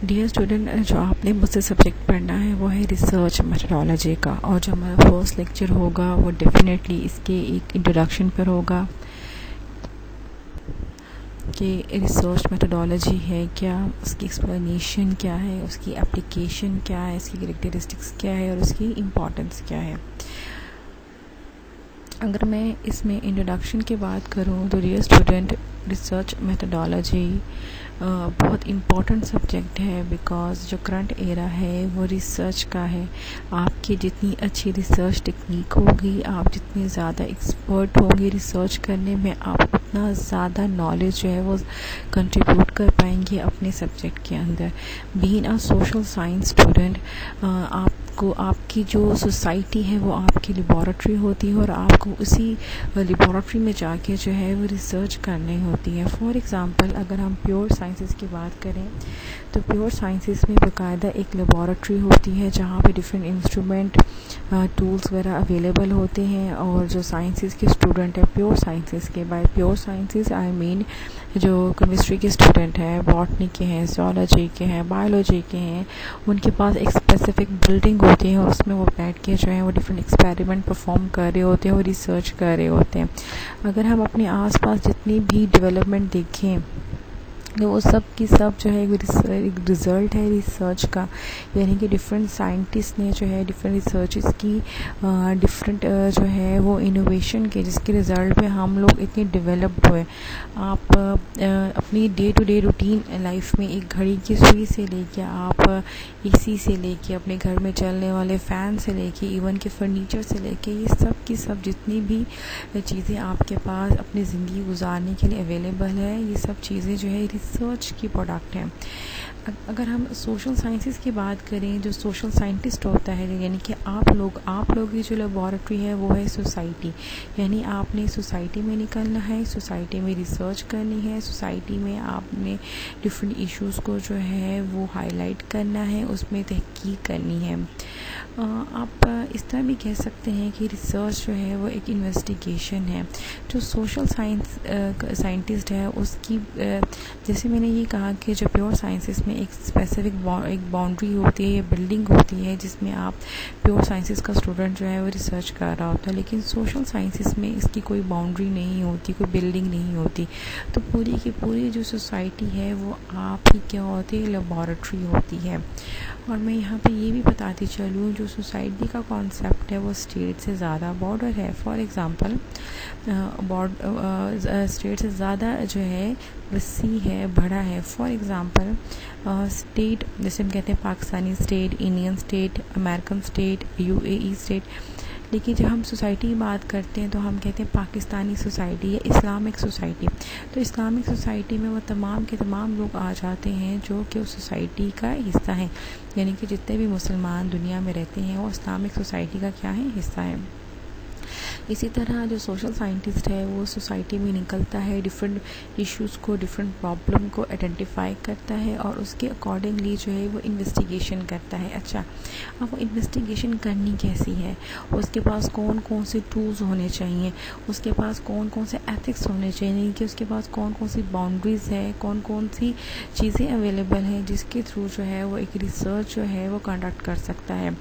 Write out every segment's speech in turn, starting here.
Dear student, जो आपने मुझसे सब्जेक्ट पढ़ना है वो है रिसर्च मेथडोलॉजी का, और जो हमारा फर्स्ट लेक्चर होगा वो डेफिनेटली इसके एक इंट्रोडक्शन पर होगा कि रिसर्च मेथडोलॉजी है क्या, उसकी एक्सप्लेनेशन क्या है, उसकी एप्लीकेशन क्या है, इसकी कैरेक्टरिस्टिक्स क्या है और उसकी इम्पोर्टेंस क्या है। अगर मैं इसमें इंट्रोडक्शन की बात करूं तो डियर स्टूडेंट, रिसर्च मेथडोलॉजी बहुत इम्पॉर्टेंट सब्जेक्ट है, बिकॉज जो करंट एरा है वो रिसर्च का है। आपकी जितनी अच्छी रिसर्च टेक्निक होगी, आप जितने ज़्यादा एक्सपर्ट होंगे रिसर्च करने में, आप उतना ज़्यादा नॉलेज जो है वो कंट्रीब्यूट कर पाएंगे अपने सब्जेक्ट के अंदर। Being a social science student, आपको आपकी जो सोसाइटी है वो आपकी लेबॉरेटरी होती है और आपको उसी लेबॉरेटरी में जाके जो है वो रिसर्च करनी होती है। फॉर एग्ज़ाम्पल, अगर हम प्योर साइंसेस की बात करें तो प्योर साइंसेस में बाकायदा एक लेबॉरेटरी होती है जहाँ पे डिफरेंट इंस्ट्रूमेंट, टूल्स वगैरह अवेलेबल होते हैं। और जो साइंसेस के स्टूडेंट है प्योर साइंसेस के, by pure sciences I mean जो केमिस्ट्री के स्टूडेंट हैं, बॉटनी के हैं, जोलॉजी के हैं, बायोलॉजी के हैं, उनके पास एक स्पेसिफिक बिल्डिंग होती है और उसमें वो बैठ के जो है वो डिफरेंट एक्सपेरिमेंट परफॉर्म कर रहे होते हैं और रिसर्च कर रहे होते हैं। अगर हम अपने आसपास जितनी भी डेवलपमेंट देखें तो वो सब की सब जो है एक रिज़ल्ट है रिसर्च का, यानी कि डिफरेंट साइंटिस्ट ने जो है डिफरेंट रिसर्चेस की, डिफरेंट जो है वो इनोवेशन के, जिसके रिज़ल्ट पे हम लोग इतने डेवलप्ड हुए। आप अपनी day to day routine life में एक घड़ी की सुई से लेके आप एसी से लेके अपने घर में चलने वाले फ़ैन से लेके इवन के फर्नीचर से लेके, ये सब की सब जितनी भी चीज़ें आपके पास अपनी ज़िंदगी गुजारने के लिए अवेलेबल है, ये सब चीज़ें जो है रिसर्च की प्रोडक्ट हैं। अगर हम सोशल साइंसेस की बात करें, जो सोशल साइंटिस्ट होता है, यानी कि आप लोग की जो लेबॉरेटरी है वो है सोसाइटी। यानी आपने सोसाइटी में निकलना है, सोसाइटी में रिसर्च करनी है, सोसाइटी में आपने डिफरेंट इश्यूज़ को जो है वो हाईलाइट करना है, उसमें तहकीक करनी है। आप इस तरह भी कह सकते हैं कि रिसर्च जो है वो एक इन्वेस्टिगेशन है। जो सोशल साइंटिस्ट है उसकी, जैसे मैंने ये कहा कि जो प्योर साइंसेस में एक स्पेसिफिक एक बाउंड्री होती है या बिल्डिंग होती है जिसमें आप प्योर साइंसेस का स्टूडेंट जो है वो रिसर्च कर रहा होता है, लेकिन सोशल साइंसेस में इसकी कोई बाउंड्री नहीं होती, कोई बिल्डिंग नहीं होती। तो पूरी की पूरी जो सोसाइटी है वो आपकी क्या होती है, लेबॉरेटरी होती है। और मैं यहाँ पे ये भी बताती चलूँ, जो सोसाइटी का कॉन्सेप्ट है वो स्टेट से ज़्यादा बॉर्डर है। फॉर एग्ज़ाम्पल, स्टेट से ज़्यादा जो है वसी है, बड़ा है। फॉर एग्ज़ाम्पल, स्टेट जैसे हम कहते हैं Pakistani state, Indian state, American state, UAE state, लेकिन जब हम सोसाइटी की बात करते हैं तो हम कहते हैं पाकिस्तानी सोसाइटी या इस्लामिक सोसाइटी। तो इस्लामिक सोसाइटी में वो तमाम के तमाम लोग आ जाते हैं जो कि उस सोसाइटी का हिस्सा हैं, यानी कि जितने भी मुसलमान दुनिया में रहते हैं वो इस्लामिक सोसाइटी का क्या है, हिस्सा है। इसी तरह जो सोशल साइंटिस्ट है वो सोसाइटी में निकलता है, डिफरेंट इश्यूज़ को, डिफरेंट प्रॉब्लम को आइडेंटिफाई करता है और उसके अकॉर्डिंगली जो है वो इन्वेस्टिगेशन करता है। अच्छा, अब वो इन्वेस्टिगेशन करनी कैसी है, उसके पास कौन कौन से टूल्स होने चाहिए, उसके पास कौन कौन से एथिक्स होने चाहिए, कि उसके पास कौन कौन सी बाउंड्रीज़ है, कौन कौन सी चीज़ें अवेलेबल हैं जिसके थ्रू जो है वो एक रिसर्च जो है वो कंडक्ट कर सकता है।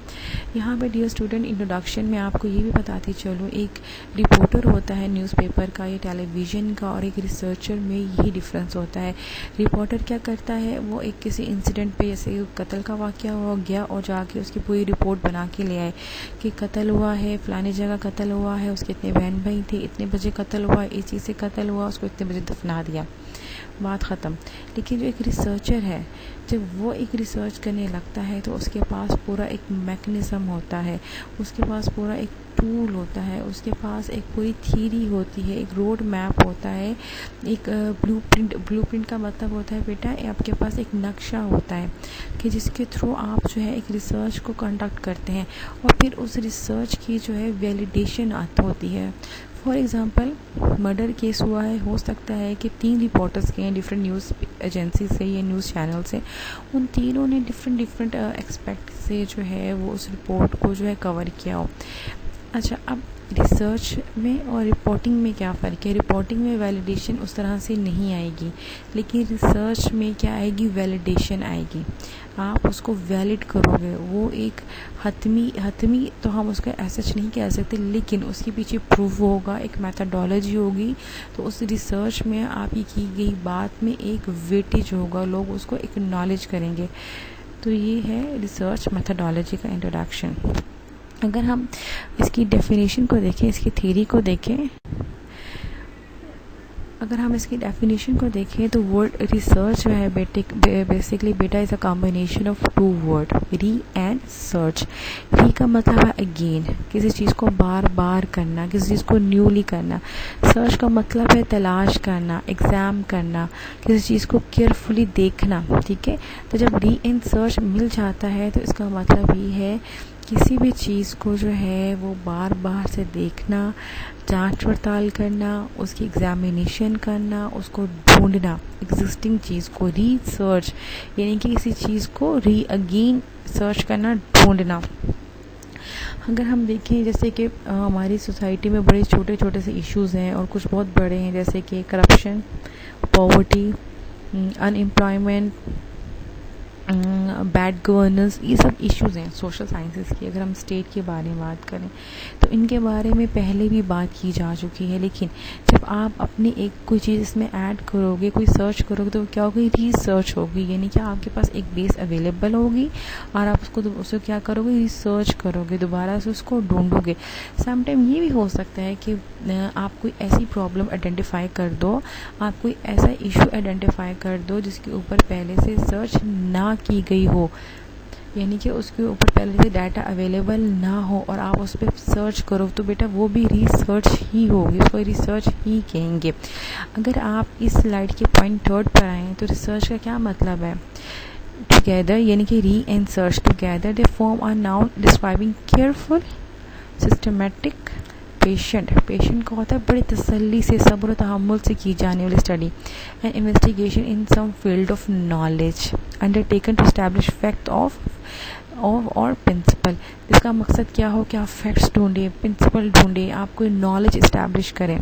यहाँ पे डियर स्टूडेंट, इंट्रोडक्शन में आपको ये भी बताती चलूँ, एक रिपोर्टर होता है न्यूज़पेपर का या टेलीविज़न का, और एक रिसर्चर में यही डिफरेंस होता है। रिपोर्टर क्या करता है, वो एक किसी इंसिडेंट पे, जैसे कत्ल का वाक़या हो गया, और जाके उसकी पूरी रिपोर्ट बना के ले आए कि कत्ल हुआ है, फ़लानी जगह कत्ल हुआ है, उसके इतने बहन भाई थे, इतने बजे कत्ल हुआ, इस चीज़ से कत्ल हुआ, उसको इतने बजे दफना दिया, बात ख़त्म। लेकिन जो एक रिसर्चर है, जब वो एक रिसर्च करने लगता है तो उसके पास पूरा एक मैकेनिज़्म होता है, उसके पास पूरा एक टूल होता है, उसके पास एक पूरी थ्योरी होती है, एक रोड मैप होता है, एक ब्लूप्रिंट का मतलब होता है बेटा, आपके पास एक नक्शा होता है कि जिसके थ्रू आप जो है एक रिसर्च को कंडक्ट करते हैं और फिर उस रिसर्च की जो है वैलिडेशन होती है। फॉर एग्ज़ाम्पल, मर्डर केस हुआ है, हो सकता है कि 3 रिपोर्टर्स के हैं डिफरेंट न्यूज़ एजेंसी से या न्यूज़ चैनल से, उन तीनों ने डिफरेंट एक्सपेक्ट से जो है वो उस रिपोर्ट को जो है कवर किया हो। अच्छा, अब रिसर्च में और रिपोर्टिंग में क्या फ़र्क है। रिपोर्टिंग में वैलिडेशन उस तरह से नहीं आएगी, लेकिन रिसर्च में क्या आएगी, वैलिडेशन आएगी। आप उसको वैलिड करोगे, वो एक हतमी तो हम उसका एसच नहीं कह सकते, लेकिन उसके पीछे प्रूफ होगा, एक मेथडोलॉजी होगी, तो उस रिसर्च में आपकी की गई बात में एक वेटेज होगा, लोग उसको एक्नॉलेज करेंगे। तो ये है रिसर्च मेथडोलॉजी का इंट्रोडक्शन। अगर हम इसकी डेफिनेशन को देखें, इसकी थ्योरी को देखें, अगर हम इसकी डेफिनेशन को देखें तो वर्ड रिसर्च जो है बेसिकली बेटा is a combination of two word, re and search. Re का मतलब है अगेन, किसी चीज़ को बार बार करना, किसी चीज़ को न्यूली करना। सर्च का मतलब है तलाश करना, एग्ज़ाम करना, किसी चीज़ को केयरफुली देखना। ठीक है, तो जब री एंड सर्च मिल जाता है तो इसका मतलब ये है किसी भी चीज़ को जो है वो बार बार से देखना, जांच पड़ताल करना, उसकी एग्जामिनेशन करना, उसको ढूंढना, एग्जिस्टिंग चीज़ को रीसर्च, यानी कि किसी चीज़ को री अगेन सर्च करना, ढूंढना। अगर हम देखें जैसे कि हमारी सोसाइटी में बड़े छोटे छोटे से इश्यूज़ हैं और कुछ बहुत बड़े हैं, जैसे कि corruption, poverty, unemployment, bad governance, ये सब इश्यूज़ हैं सोशल साइंसेस की। अगर हम स्टेट के बारे में बात करें तो इनके बारे में पहले भी बात की जा चुकी है, लेकिन जब आप अपनी एक कोई चीज़ इसमें ऐड करोगे, कोई सर्च करोगे, तो क्या होगी, रिसर्च होगी, यानी कि आपके पास एक बेस अवेलेबल होगी और आप उसको क्या करोगे, रिसर्च करोगे, दोबारा से उसको ढूंढोगे। समटाइम ये भी हो सकता है कि आप कोई ऐसी प्रॉब्लम आइडेंटिफाई कर दो, आप कोई ऐसा इशू आइडेंटिफाई कर दो जिसके ऊपर पहले से सर्च ना की गई हो, यानी कि उसके ऊपर पहले से डाटा अवेलेबल ना हो और आप उस पर सर्च करो, तो बेटा वो भी रिसर्च ही होगी, उसको रिसर्च ही कहेंगे। अगर आप इस स्लाइड के पॉइंट 3 पर आएँ तो रिसर्च का क्या मतलब है, टुगेदर, यानी कि री and search together they form a noun describing careful, systematic, patient का होता है बड़ी तसल्ली से, सब्र और तहम्मुल से की जाने वाली study and investigation in some field of knowledge undertaken to establish fact of और प्रिंसिपल। इसका मकसद क्या हो कि आप फैक्ट्स ढूंढें, प्रिंसिपल ढूंढें, आप कोई नॉलेज इस्टेब्लिश करें।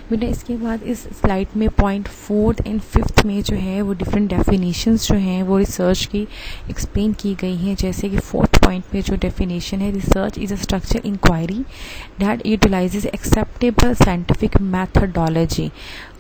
बेटा इसके बाद इस स्लाइड में पॉइंट 4 एंड 5 में जो है वो डिफरेंट डेफिनेशंस जो हैं वो रिसर्च की एक्सप्लेन की गई हैं। जैसे कि 4th पॉइंट पे जो डेफिनेशन है, research is a structure inquiry that utilizes acceptable scientific methodology.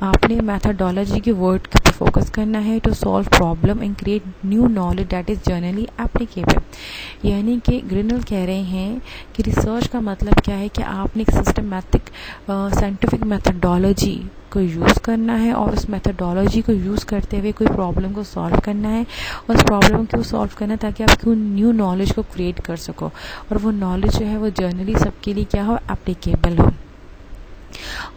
आपने मैथडोलॉजी के वर्ड के ऊपर फोकस करना है to solve problem and create new knowledge that is generally applicable. यानी कि ग्रिनल कह रहे हैं कि रिसर्च का मतलब क्या है कि आपने एक सिस्टमैटिक साइंटिफिक मैथडोलॉजी को यूज़ करना है और उस मैथडोलॉजी को यूज़ करते हुए कोई प्रॉब्लम को सॉल्व करना है और उस प्रॉब्लम को सॉल्व करना है ताकि आप न्यू नॉलेज को क्रिएट कर सको और वो नॉलेज जो है वो जनरली सबके लिए क्या हो, एप्लीकेबल हो।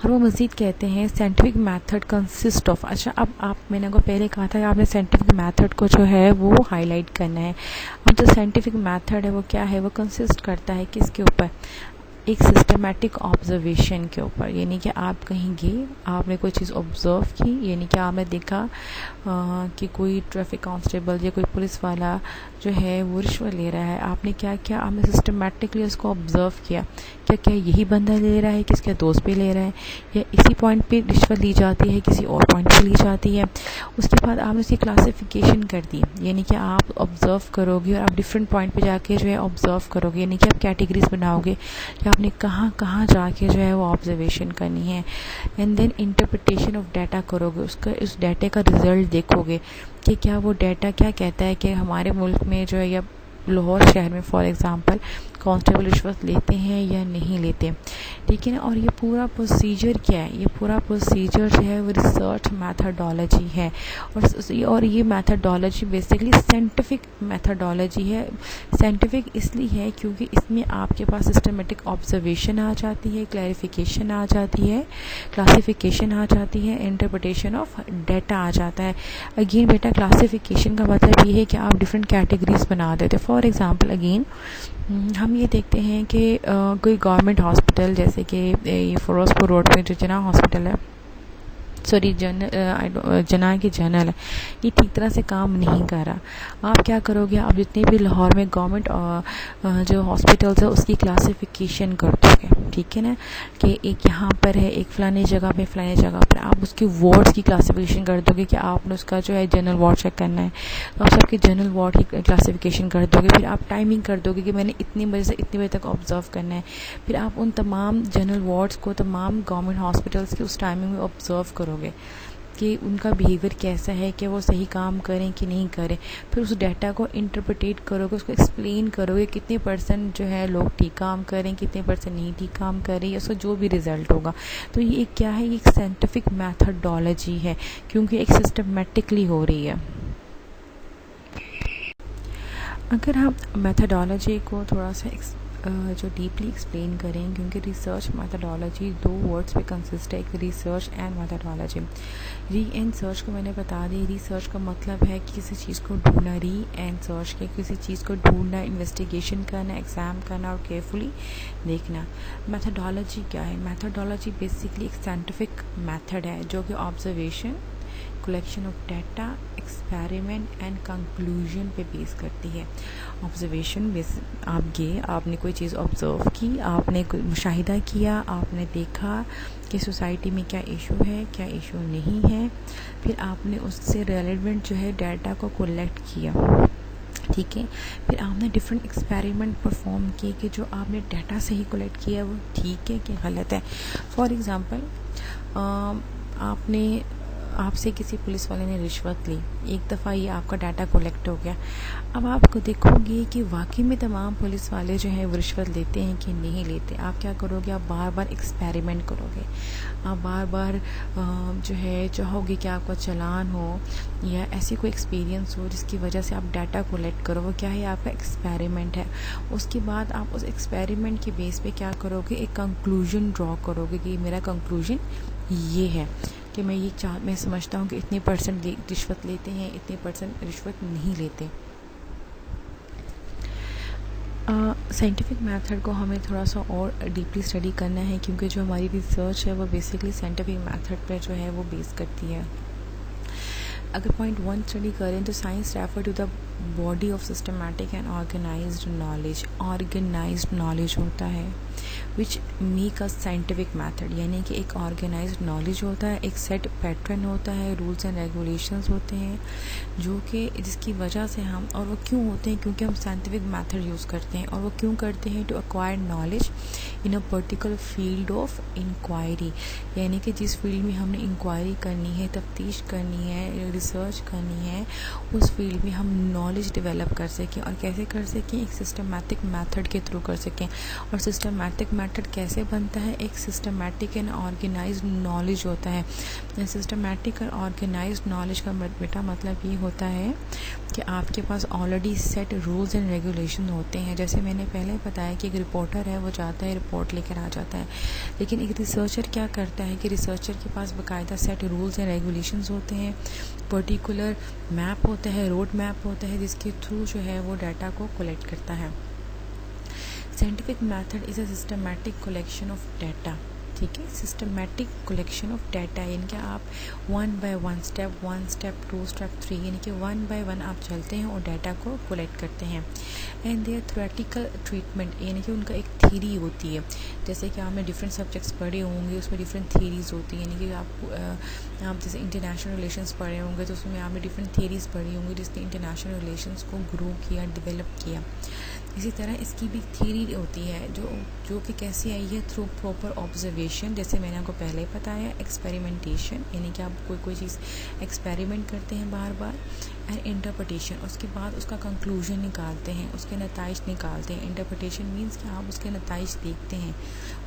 और वो मज़ीद कहते हैं साइंटिफिक मेथड कंसिस्ट ऑफ, अच्छा अब आप, मैंने आपको पहले कहा था कि आपने साइंटिफिक मेथड को जो है वो हाईलाइट करना है। अब जो साइंटिफिक मेथड है वो क्या है, वो कंसिस्ट करता है किसके ऊपर, एक सिस्टमैटिक ऑब्जर्वेशन के ऊपर। यानी कि आप कहीं गए, आपने कोई चीज़ ऑब्जर्व की, यानी कि आपने देखा कि कोई ट्रैफिक कांस्टेबल या कोई पुलिस वाला जो है वो रिश्वत ले रहा है। आपने क्या किया, आपने सिस्टमैटिकली उसको ऑब्जर्व किया, क्या क्या यही बंदा ले रहा है, किसके दोस्त पे ले रहा है, या इसी पॉइंट पे रिश्वत ली जाती है, किसी और पॉइंट पे ली जाती है। उसके बाद आपने उसकी क्लासिफिकेशन कर दी, यानी कि आप ऑब्जर्व करोगे और आप डिफरेंट पॉइंट पे जाके जो है ऑब्जर्व करोगे, यानी कि आप कैटेगरीज बनाओगे कि आपने कहाँ कहाँ जाके जो है वो ऑब्जर्वेशन करनी है। And then interpretation of data करोगे, उसका उस डाटा का रिजल्ट देखोगे कि क्या वो डाटा क्या कहता है कि हमारे मुल्क में जो है या लाहौर शहर में फॉर एग्ज़ाम्पल कांस्टेबल रिश्वत लेते हैं या नहीं लेते, ठीक है ना। और ये पूरा प्रोसीजर क्या है, ये पूरा प्रोसीजर जो है वो रिसर्च मैथडोलॉजी है और ये मैथडोलॉजी बेसिकली साइंटिफिक मैथडोलॉजी है। साइंटिफिक इसलिए है क्योंकि इसमें आपके पास सिस्टमेटिक ऑब्जर्वेशन आ जाती है, क्लैरिफिकेशन आ जाती है, क्लासिफिकेशन आ जाती है, इंटरप्रिटेशन ऑफ डाटा आ जाता है। अगेन बेटा क्लासिफिकेशन का मतलब ये है कि आप डिफरेंट कैटेगरीज बना देते। फॉर एग्जांपल अगेन हम ये देखते हैं कि कोई गवर्नमेंट हॉस्पिटल, जैसे कि फिरोजपुर रोड पे जो जना हॉस्पिटल है, सॉरी जना की जर्नल है, ये ठीक तरह से काम नहीं कर रहा। आप क्या करोगे, आप जितने भी लाहौर में गवर्नमेंट जो हॉस्पिटल्स है उसकी क्लासिफिकेशन कर दोगे, ठीक है ना, कि एक यहाँ पर है, एक फलानी जगह पर आप उसकी वार्ड्स की क्लासिफिकेशन कर दोगे कि आपने उसका जो है जनरल वार्ड चेक करना है, तो आप सबके जनरल वार्ड की क्लासिफिकेशन कर दोगे। फिर आप टाइमिंग कर दोगे कि मैंने इतनी बजे से इतने बजे तक ऑब्जर्व करना है। फिर आप उन तमाम जनरल वार्ड्स को तमाम गवर्नमेंट हॉस्पिटल्स की उस टाइमिंग में ऑब्जर्व करोगे कि उनका बिहेवियर कैसा है, कि वो सही काम करें कि नहीं करें। फिर उस डाटा को इंटरप्रिटेट करोगे, उसको एक्सप्लेन करोगे कितने परसेंट जो है लोग ठीक काम करें, कितने परसेंट नहीं ठीक काम करें, उसका जो भी रिजल्ट होगा। तो ये क्या है, ये एक साइंटिफिक मैथडोलॉजी है, क्योंकि एक सिस्टमेटिकली हो रही है। अगर हम मैथडोलॉजी को थोड़ा सा जो डीपली एक्सप्लेन करें, क्योंकि रिसर्च मैथडोलॉजी 2 वर्ड्स पे कंसिस्ट है, एक रिसर्च एंड मैथडोलॉजी। री एंड सर्च को मैंने बता दी, रिसर्च का मतलब है कि किसी चीज़ को ढूंढना, री एंड सर्च के किसी चीज़ को ढूंढना, इन्वेस्टिगेशन करना, एग्जाम करना और केयरफुली देखना। मैथडोलॉजी क्या है, मैथडोलॉजी बेसिकली एक साइंटिफिक मेथड है जो कि observation, collection of data, experiment and conclusion पे बेस करती है। ऑब्जर्वेशन बेस, आपने कोई चीज़ ऑब्जर्व की, आपने मुशाहिदा किया, आपने देखा कि सोसाइटी में क्या इशू है, क्या इशू नहीं है, फिर आपने उससे रेलेवेंट जो है डाटा को कलेक्ट किया, ठीक है। फिर आपने डिफरेंट एक्सपेरिमेंट परफॉर्म किए कि जो आपने डाटा से ही कलेक्ट किया वो ठीक है कि गलत है। फॉर एग्ज़ाम्पल, आपसे किसी पुलिस वाले ने रिश्वत ली, एक दफ़ा ये आपका डाटा कलेक्ट हो गया। अब आपको देखोगे कि वाकई में तमाम पुलिस वाले जो है वो रिश्वत लेते हैं कि नहीं लेते। आप क्या करोगे, आप बार बार एक्सपेरिमेंट करोगे, आप बार बार जो है चाहोगे कि आपका चालान हो या ऐसी कोई एक्सपीरियंस हो जिसकी वजह से आप डाटा कलेक्ट करो। वो क्या है, आपका एक्सपेरिमेंट है। उसके बाद आप उस एक्सपेरिमेंट के बेस पे क्या करोगे, एक कंक्लूजन ड्रॉ करोगे कि मेरा कंक्लूजन ये है कि मैं समझता हूँ कि इतने परसेंट रिश्वत लेते हैं, इतने परसेंट रिश्वत नहीं लेते। साइंटिफिक मेथड को हमें थोड़ा सा और डीपली स्टडी करना है, क्योंकि जो हमारी रिसर्च है वो बेसिकली साइंटिफिक मेथड पे जो है वो बेस करती है। अगर पॉइंट 1 स्टडी करें तो science refer to the body of systematic and organized knowledge. Organized knowledge होता है which make a scientific method, यानी कि एक ऑर्गेनाइज्ड नॉलेज होता है, एक सेट पैटर्न होता है, रूल्स एंड रेगुलेशंस होते हैं जो कि जिसकी वजह से हम, और वो क्यों होते हैं, क्योंकि हम साइंटिफिक मेथड यूज़ करते हैं। और वो क्यों करते हैं, to acquire knowledge in a particular field of inquiry, यानी कि जिस फील्ड में हमने इंक्वायरी करनी है, तफ्तीश करनी है, रिसर्च करनी है, उस फील्ड में हम नॉलेज डेवलप कर सकें। और कैसे कर सकें, एक सिस्टमैटिक मेथड के थ्रू कर सकें। और सिस्टमैटिक मेथड कैसे बनता है, एक सिस्टमैटिक एंड ऑर्गेनाइज्ड नॉलेज होता है। सिस्टमैटिक और ऑर्गेनाइज्ड नॉलेज का बेटा मतलब ये होता है कि आपके पास already set rules and regulation होते हैं। जैसे मैंने पहले बताया कि एक रिपोर्टर है, वो जाता है, रिपोर्ट लेकर आ जाता है, लेकिन एक रिसर्चर क्या करता है कि रिसर्चर के पास बाकायदा सेट रूल्स एंड रेगुलेशंस होते हैं, पर्टिकुलर मैप होता है, रोड मैप होता है, जिसके थ्रू जो है वो डाटा को कलेक्ट करता है। Scientific method is a systematic collection of data, ठीक है, सिस्टमैटिक कलेक्शन ऑफ डाटा, यानी कि आप 1 by 1 स्टेप 1 स्टेप 2 स्टेप 3 यानी कि 1 by 1 आप चलते हैं और डाटा को कलेक्ट करते हैं। एंड देयर थ्योरेटिकल ट्रीटमेंट, यानी कि उनका एक थ्योरी होती है। जैसे कि आपने डिफरेंट सब्जेक्ट्स पढ़े होंगे, उसमें डिफरेंट थ्योरीज होती हैं, यानी कि आप जैसे इंटरनेशनल रिलेशंस पढ़े होंगे तो उसमें आपने डिफरेंट थ्योरीज पढ़ी होंगी जिसने इंटरनेशनल रिलेशंस को ग्रो किया, डेवलप किया। इसी तरह इसकी भी थ्योरी होती है जो कि कैसे आई है, थ्रू प्रॉपर ऑब्जर्वेशन, जैसे मैंने आपको पहले बताया, एक्सपेरिमेंटेशन, यानी कि आप कोई चीज़ एक्सपेरिमेंट करते हैं बार बार, एंड इंटरप्रिटेशन, उसके बाद उसका कंक्लूजन निकालते हैं, उसके नताइज निकालते हैं। इंटरप्रिटेशन मीन्स कि आप उसके नताइज देखते हैं,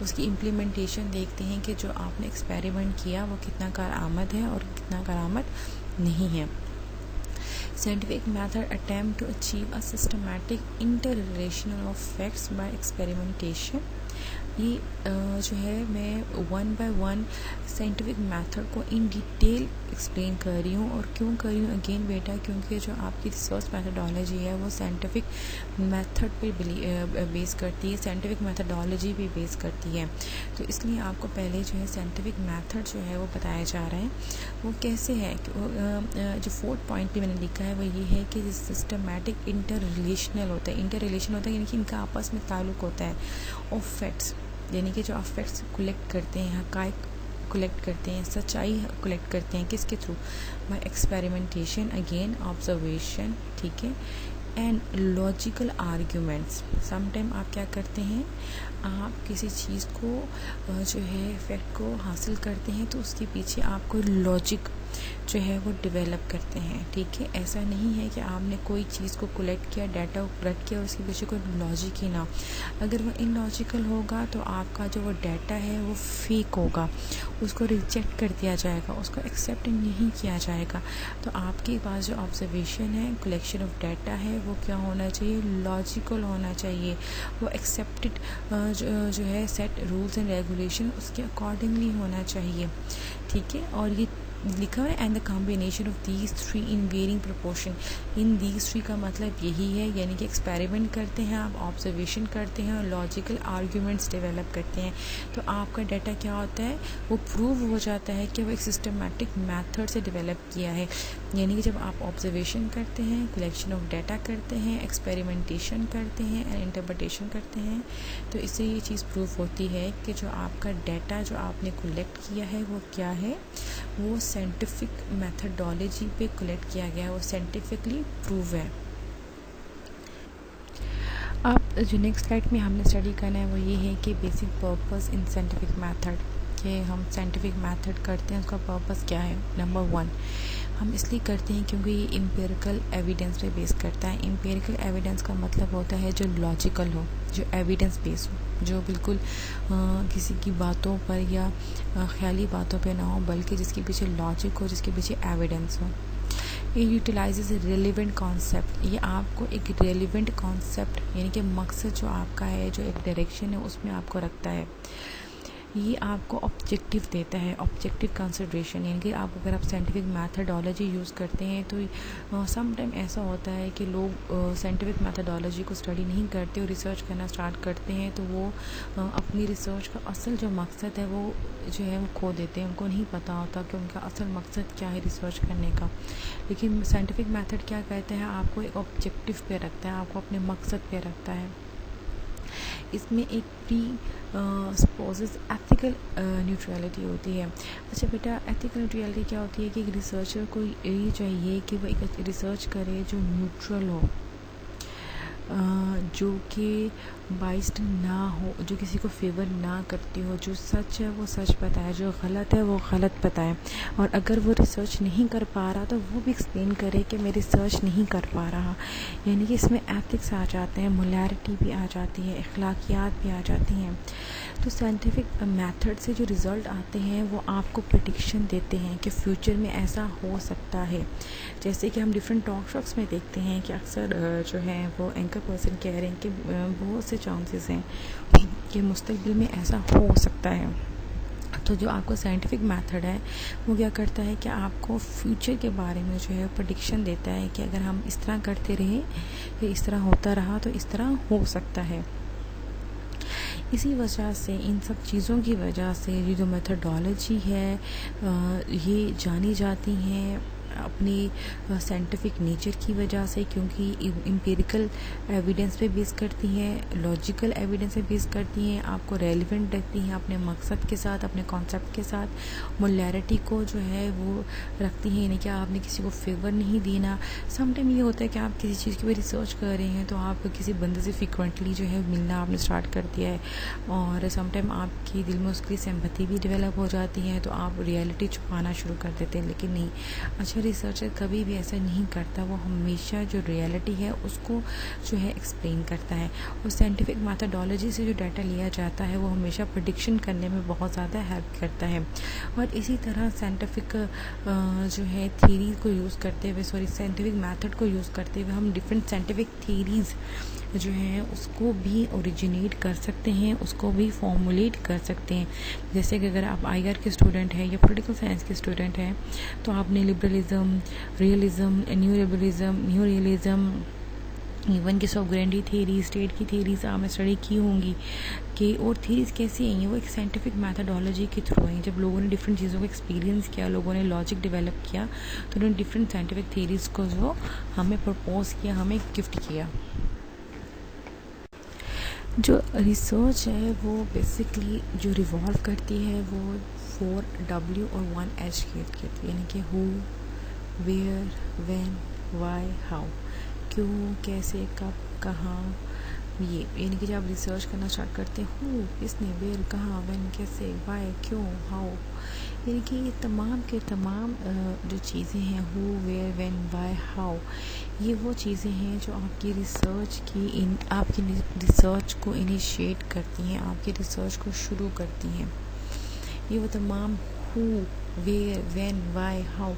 उसकी इम्प्लीमेंटेशन देखते हैं कि जो आपने एक्सपेरिमेंट किया वो कितना कारआमद है और कितना कारआमद नहीं है। Scientific method attempt to achieve a systematic interrelation of facts by experimentation ये जो है मैं one by one scientific method को इन डिटेल एक्सप्लेन कर रही हूँ। और क्यों कर रही हूँ अगेन बेटा, क्योंकि जो आपकी रिसर्च मेथडोलॉजी है वो साइंटिफिक मेथड पे बेस करती है, साइंटिफिक मेथडोलॉजी पे बेस करती है। तो इसलिए आपको पहले जो है साइंटिफिक मेथड जो है वो बताया जा रहा है। वो कैसे है, जो फोर्थ पॉइंट पे मैंने लिखा है वो ये है कि सिस्टमैटिक इंटर रिलेशनल होता है। इंटर रिलेशन होता है यानी कि इनका आपस में ताल्लुक होता है। ऑफ फैक्ट्स यानी कि जो आप फैक्ट्स कलेक्ट करते हैं, हकाइक कलेक्ट करते हैं, सच्चाई कलेक्ट करते हैं, किसके थ्रू? बाय एक्सपेरिमेंटेशन, अगेन ऑब्जर्वेशन, ठीक है, एंड लॉजिकल आर्ग्यूमेंट्स। समटाइम आप क्या करते हैं, आप किसी चीज़ को जो है फैक्ट को हासिल करते हैं तो उसके पीछे आप कोई लॉजिक जो है वो डेवलप करते हैं, ठीक है। ऐसा नहीं है कि आपने कोई चीज़ को कलेक्ट किया, डाटा को कलेक्ट किया, उसके पीछे कोई लॉजिक ही ना। अगर वो इलॉजिकल होगा तो आपका जो वो डाटा है वो फेक होगा, उसको रिजेक्ट कर दिया जाएगा, उसको एक्सेप्ट नहीं किया जाएगा। तो आपके पास जो ऑब्जर्वेशन है, कलेक्शन ऑफ डाटा है, वो क्या होना चाहिए? लॉजिकल होना चाहिए। वो एक्सेप्टेड जो है सेट रूल्स एंड रेगुलेशन उसके अकॉर्डिंगली होना चाहिए, ठीक है। और ये लिखा है and the combination of these three in varying proportion. In these three का मतलब यही है, यानी कि एक्सपेरिमेंट करते हैं आप, ऑब्जर्वेशन करते हैं और लॉजिकल आर्ग्यूमेंट्स डेवलप करते हैं। तो आपका डाटा क्या होता है, वो प्रूव हो जाता है कि वो एक सिस्टमैटिक मेथड से डेवलप किया है। यानी कि जब आप ऑब्जर्वेशन करते हैं, कलेक्शन ऑफ डाटा करते हैं, एक्सपेरिमेंटेशन करते हैं एंड इंटरप्रिटेशन करते हैं, तो इससे ये चीज़ प्रूव होती है कि जो आपका डाटा जो आपने कलेक्ट किया है वो क्या है, वो साइंटिफिक मेथडोलॉजी पे कलेक्ट किया गया है, वो साइंटिफिकली प्रूव है। अब जो नेक्स्ट स्लाइड में हमने स्टडी करना है वो ये है कि basic purpose in scientific method, कि हम साइंटिफिक मेथड करते हैं उसका पर्पस क्या है। नंबर 1, हम इसलिए करते हैं क्योंकि ये एम्पिरिकल एविडेंस पे बेस करता है। एम्पिरिकल एविडेंस का मतलब होता है जो लॉजिकल हो, जो एविडेंस बेस हो, जो बिल्कुल किसी की बातों पर या ख्याली बातों पे ना हो, बल्कि जिसके पीछे लॉजिक हो, जिसके पीछे एविडेंस हो। ये यूटिलाइजेज रेलिवेंट कॉन्सेप्ट, ये आपको एक रेलिवेंट कॉन्सेप्ट यानी कि मकसद जो आपका है, जो एक डायरेक्शन है उसमें आपको रखता है। ये आपको ऑब्जेक्टिव देता है, ऑब्जेक्टिव कंसिडरेशन, यानी कि आप अगर आप साइंटिफिक मैथडोलॉजी यूज़ करते हैं तो सम टाइम ऐसा होता है कि लोग साइंटिफिक मैथडोलॉजी को स्टडी नहीं करते और रिसर्च करना स्टार्ट करते हैं, तो वो अपनी रिसर्च का असल जो मकसद है वो जो है वो खो देते हैं। उनको नहीं पता होता कि उनका असल मकसद क्या है रिसर्च करने का। लेकिन साइंटिफिक मैथड क्या कहते हैं, आपको एक ऑब्जेक्टिव पे रखता है, आपको अपने मकसद पे रखता है। इसमें एक प्री स्पोजेस एथिकल न्यूट्रलिटी होती है। अच्छा बेटा, एथिकल न्यूट्रलिटी क्या होती है कि एक रिसर्चर को ये चाहिए कि वो एक रिसर्च करे जो न्यूट्रल हो, जो कि बाइस्ड ना हो, जो किसी को फेवर ना करती हो, जो सच है वो सच बताए, जो गलत है वो गलत बताए। और अगर वो रिसर्च नहीं कर पा रहा तो वो भी एक्सप्लेन करे कि मैं रिसर्च नहीं कर पा रहा। यानी कि इसमें एथिक्स आ जाते हैं, मोरालिटी भी आ जाती है, अखलाकियात भी आ जाती हैं। तो साइंटिफिक मेथड से जो रिज़ल्ट आते हैं वो आपको प्रेडिक्शन देते हैं कि फ्यूचर में ऐसा हो सकता है। जैसे कि हम डिफरेंट टॉक शोज़ में देखते हैं कि अक्सर जो है वो एंकर पर्सन कह रहे हैं कि बहुत से चांसेस हैं कि मुस्तकबिल में ऐसा हो सकता है। तो जो आपको साइंटिफिक मेथड है वो क्या करता है कि आपको फ्यूचर के बारे में जो है प्रेडिक्शन देता है कि अगर हम इस तरह करते रहे या इस तरह होता रहा तो इस तरह हो सकता है। इसी वजह से, इन सब चीज़ों की वजह से ये जो मेथडोलॉजी है ये जानी जाती हैं अपनी साइंटिफिक नेचर की वजह से, क्योंकि एम्पिरिकल एविडेंस पे बेस करती हैं, लॉजिकल एविडेंस पे बेस करती हैं, आपको रेलिवेंट रखती हैं अपने मकसद के साथ, अपने कॉन्सेप्ट के साथ। मोरालिटी को जो है वो रखती हैं, यानी कि आपने किसी को फेवर नहीं देना। समटाइम ये होता है कि आप किसी चीज़ की भी रिसर्च कर रहे हैं तो आप किसी बंदे से फ्रिक्वेंटली जो है मिलना आपने स्टार्ट कर दिया है, और समटाइम आपके दिल में उसकी सिंपैथी भी डेवलप हो जाती है, तो आप रियलिटी छुपाना शुरू कर देते हैं। लेकिन नहीं, अच्छा रिसर्चर कभी भी ऐसा नहीं करता, वो हमेशा जो रियलिटी है उसको जो है एक्सप्लेन करता है। और साइंटिफिक मैथडोलॉजी से जो डाटा लिया जाता है वो हमेशा प्रेडिक्शन करने में बहुत ज़्यादा हेल्प करता है। और इसी तरह साइंटिफिक जो है थ्योरी को यूज़ करते हुए, साइंटिफिक मेथड को यूज़ करते हुए हम डिफरेंट साइंटिफिक थ्योरीज़ जो है उसको भी ओरिजिनेट कर सकते हैं, उसको भी फॉर्मुलेट कर सकते हैं। जैसे कि अगर आप IR के स्टूडेंट हैं या पॉलिटिकल साइंस के स्टूडेंट हैं तो आपने liberalism, realism, new realism, even की सॉवरेनिटी थेरी, स्टेट की थेरीज आपने स्टडी की होंगी कि और थेरीज कैसी आई हैं, वो एक साइंटिफिक मैथडोलॉजी के थ्रू आई। जब लोगों ने डिफरेंट चीज़ों को एक्सपीरियंस किया, लोगों ने लॉजिक डेवलप किया, तो उन्होंने डिफरेंट साइंटिफिक थेरीज को जो हमें प्रपोज किया, हमें गिफ्ट किया। जो रिसर्च है वो बेसिकली जो रिवॉल्व करती है वो 4W और 1H कहती है, यानी कि who, where, when, why, how. क्यों, कैसे, कब, कहाँ, ये यानी कि जब आप रिसर्च करना स्टार्ट करते हैं हु, किसने, वेयर, कहाँ, व्हेन, कैसे, व्हाई, क्यों, हाउ, यानी कि ये तमाम के तमाम जो चीज़ें हैं who, where, when, why, how, ये वो चीज़ें हैं जो आपकी आपकी रिसर्च को इनिशिएट करती हैं, आपकी रिसर्च को शुरू करती हैं। ये वो तमाम who, where, when, why, how,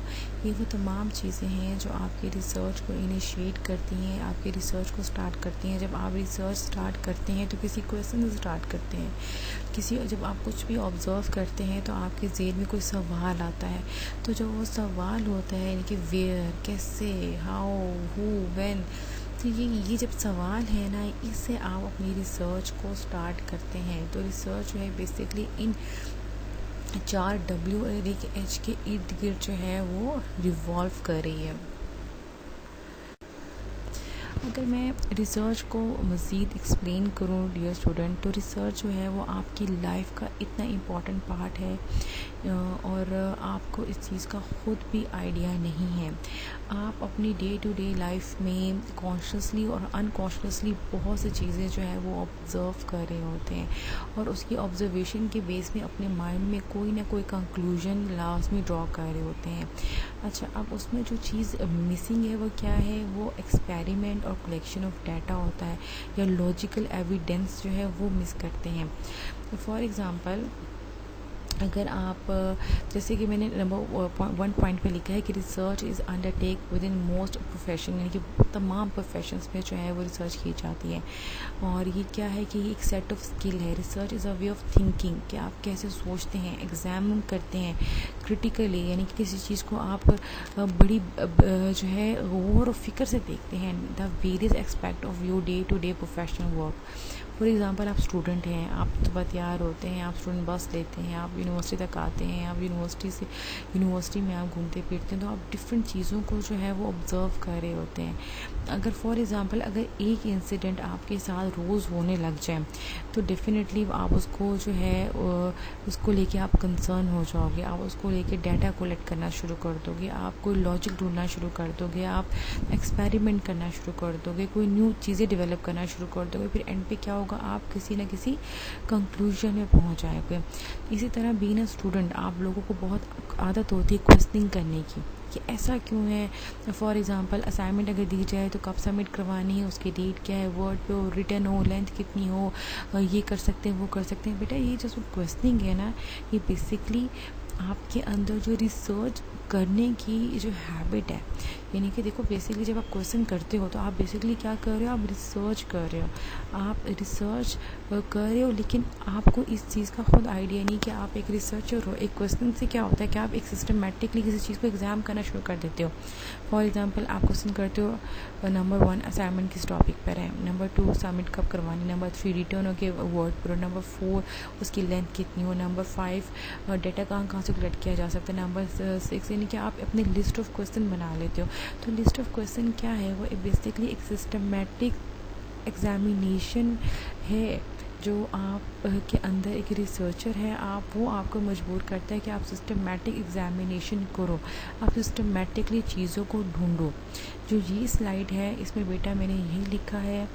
ये वो तमाम चीज़ें हैं जो आपकी रिसर्च को इनिशिएट करती हैं, आपकी रिसर्च को स्टार्ट करती हैं। जब आप रिसर्च स्टार्ट करते हैं तो किसी क्वेश्चन से स्टार्ट करते हैं, जब आप कुछ भी ऑब्जर्व करते हैं तो आपके ज़हन में कोई सवाल आता है, तो जो वो सवाल होता है यानी कि वेयर, कैसे, हाउ, हु, व्हेन, तो ये जब सवाल है ना, इससे आप अपनी रिसर्च को स्टार्ट करते हैं। तो रिसर्च जो है बेसिकली इन 4W और 1H के इर्द गिर्द जो है वो रिवॉल्व कर रही है। अगर मैं रिसर्च को मज़ीद एक्सप्लेन करूँ डियर स्टूडेंट, तो रिसर्च जो है वो आपकी लाइफ का इतना इम्पॉर्टेंट पार्ट है और आपको इस चीज़ का ख़ुद भी आइडिया नहीं है। आप अपनी डे टू डे लाइफ में कॉन्शियसली और अनकॉन्शियसली बहुत सी चीज़ें जो है वो ऑब्ज़र्व कर रहे होते हैं और उसकी ऑब्जर्वेशन के बेस में अपने माइंड में कोई ना कोई कंक्लूजन लास्ट में ड्रॉ कर रहे होते हैं। अच्छा, अब उसमें जो चीज़ मिसिंग है वो क्या है, वो एक्सपेरिमेंट और कलेक्शन ऑफ डाटा होता है या लॉजिकल एविडेंस जो है वो मिस करते हैं। फॉर एग्ज़ाम्पल, अगर आप जैसे कि मैंने नंबर 1 पॉइंट पे लिखा है कि research is undertake with in most profession, यानी कि तमाम प्रोफेशंस में जो है वो रिसर्च की जाती है। और ये क्या है कि एक सेट ऑफ स्किल है। Research is a way of thinking, कि आप कैसे सोचते हैं, एग्जाम करते हैं क्रिटिकली, यानी कि किसी चीज़ को आप बड़ी जो है गौर और फिक्र से देखते हैं, the various aspect of your day to day professional work. For example, आप स्टूडेंट हैं, आप सुबह तैयार होते हैं, आप स्टूडेंट बस लेते हैं, आप यूनिवर्सिटी तक आते हैं, आप यूनिवर्सिटी में आप घूमते फिरते हैं, तो आप डिफरेंट चीज़ों को जो है वो ऑब्ज़र्व कर रहे होते हैं। अगर फॉर एग्ज़ाम्पल अगर एक इंसिडेंट आपके साथ रोज़ होने लग जाए तो डेफिनेटली आप उसको जो है उसको लेके आप कंसर्न हो जाओगे, आप उसको लेके डाटा कलेक्ट करना शुरू कर दोगे, आप कोई लॉजिक ढूंढना शुरू कर दोगे, आप एक्सपेरिमेंट करना शुरू कर दोगे, कोई न्यू चीज़ें डेवलप करना शुरू कर दोगे। फिर एंड पे क्या होगा, आप किसी न किसी कंक्लूजन में पहुंच जाओगे। इसी तरह बीइंग अ स्टूडेंट, आप लोगों को बहुत आदत होती है क्वेश्चनिंग करने की कि ऐसा क्यों है। फॉर एग्ज़ाम्पल, असाइनमेंट अगर दी जाए तो कब सबमिट करवानी है, उसकी डेट क्या है, वर्ड पे हो, रिटर्न हो, लेंथ कितनी हो, ये कर सकते हैं, वो कर सकते हैं। बेटा, ये जो क्वेश्चनिंग है ना, ये बेसिकली आपके अंदर जो रिसर्च करने की जो हैबिट है, यानी कि देखो बेसिकली जब आप क्वेश्चन करते हो तो आप बेसिकली क्या कर रहे हो, आप रिसर्च कर रहे हो, आप रिसर्च कर रहे हो, लेकिन आपको इस चीज़ का खुद आइडिया नहीं कि आप एक रिसर्चर हो। एक क्वेश्चन से क्या होता है कि आप एक सिस्टमेटिकली किसी चीज़ को एग्जाम करना शुरू कर देते हो। फॉर एग्जांपल, आप क्वेश्चन करते हो नंबर 1 असाइनमेंट किस टॉपिक पर है, नंबर 2 सबमिट कब करवानी, नंबर 3 रिटर्न हो के वर्ड पर, नंबर 4 उसकी लेंथ कितनी हो, नंबर 5 डेटा कहाँ से कलेक्ट किया जा सकता है, नंबर 6 यानी कि आप अपनी लिस्ट ऑफ क्वेश्चन बना लेते हो। तो लिस्ट ऑफ क्वेश्चन क्या है, वो बेसिकली एक सिस्टमेटिक एग्जामिनेशन है जो आप के अंदर एक रिसर्चर है, वो आपको मजबूर करता है कि आप सिस्टमेटिक एग्जामिनेशन करो, आप सिस्टमेटिकली चीज़ों को ढूंढो। जो ये स्लाइड है इसमें बेटा मैंने यही लिखा है,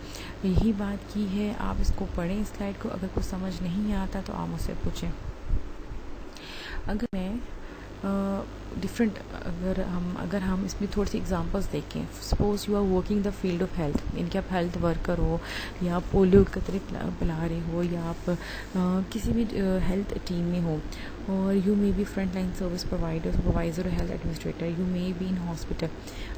यही बात की है, आप इसको पढ़ें इस स्लाइड को। अगर कुछ समझ नहीं आता तो आप मुझसे पूछें। अगर मैं अगर हम इसमें थोड़ी सी एग्जांपल्स देखें, suppose you are working the field of health, यानी कि आप हेल्थ वर्कर हो या आप पोलियो कतरे पिला रहे हो या आप किसी भी हेल्थ टीम में हो, और you may be front line service provider, supervisor और health administrator. You may be in hospital,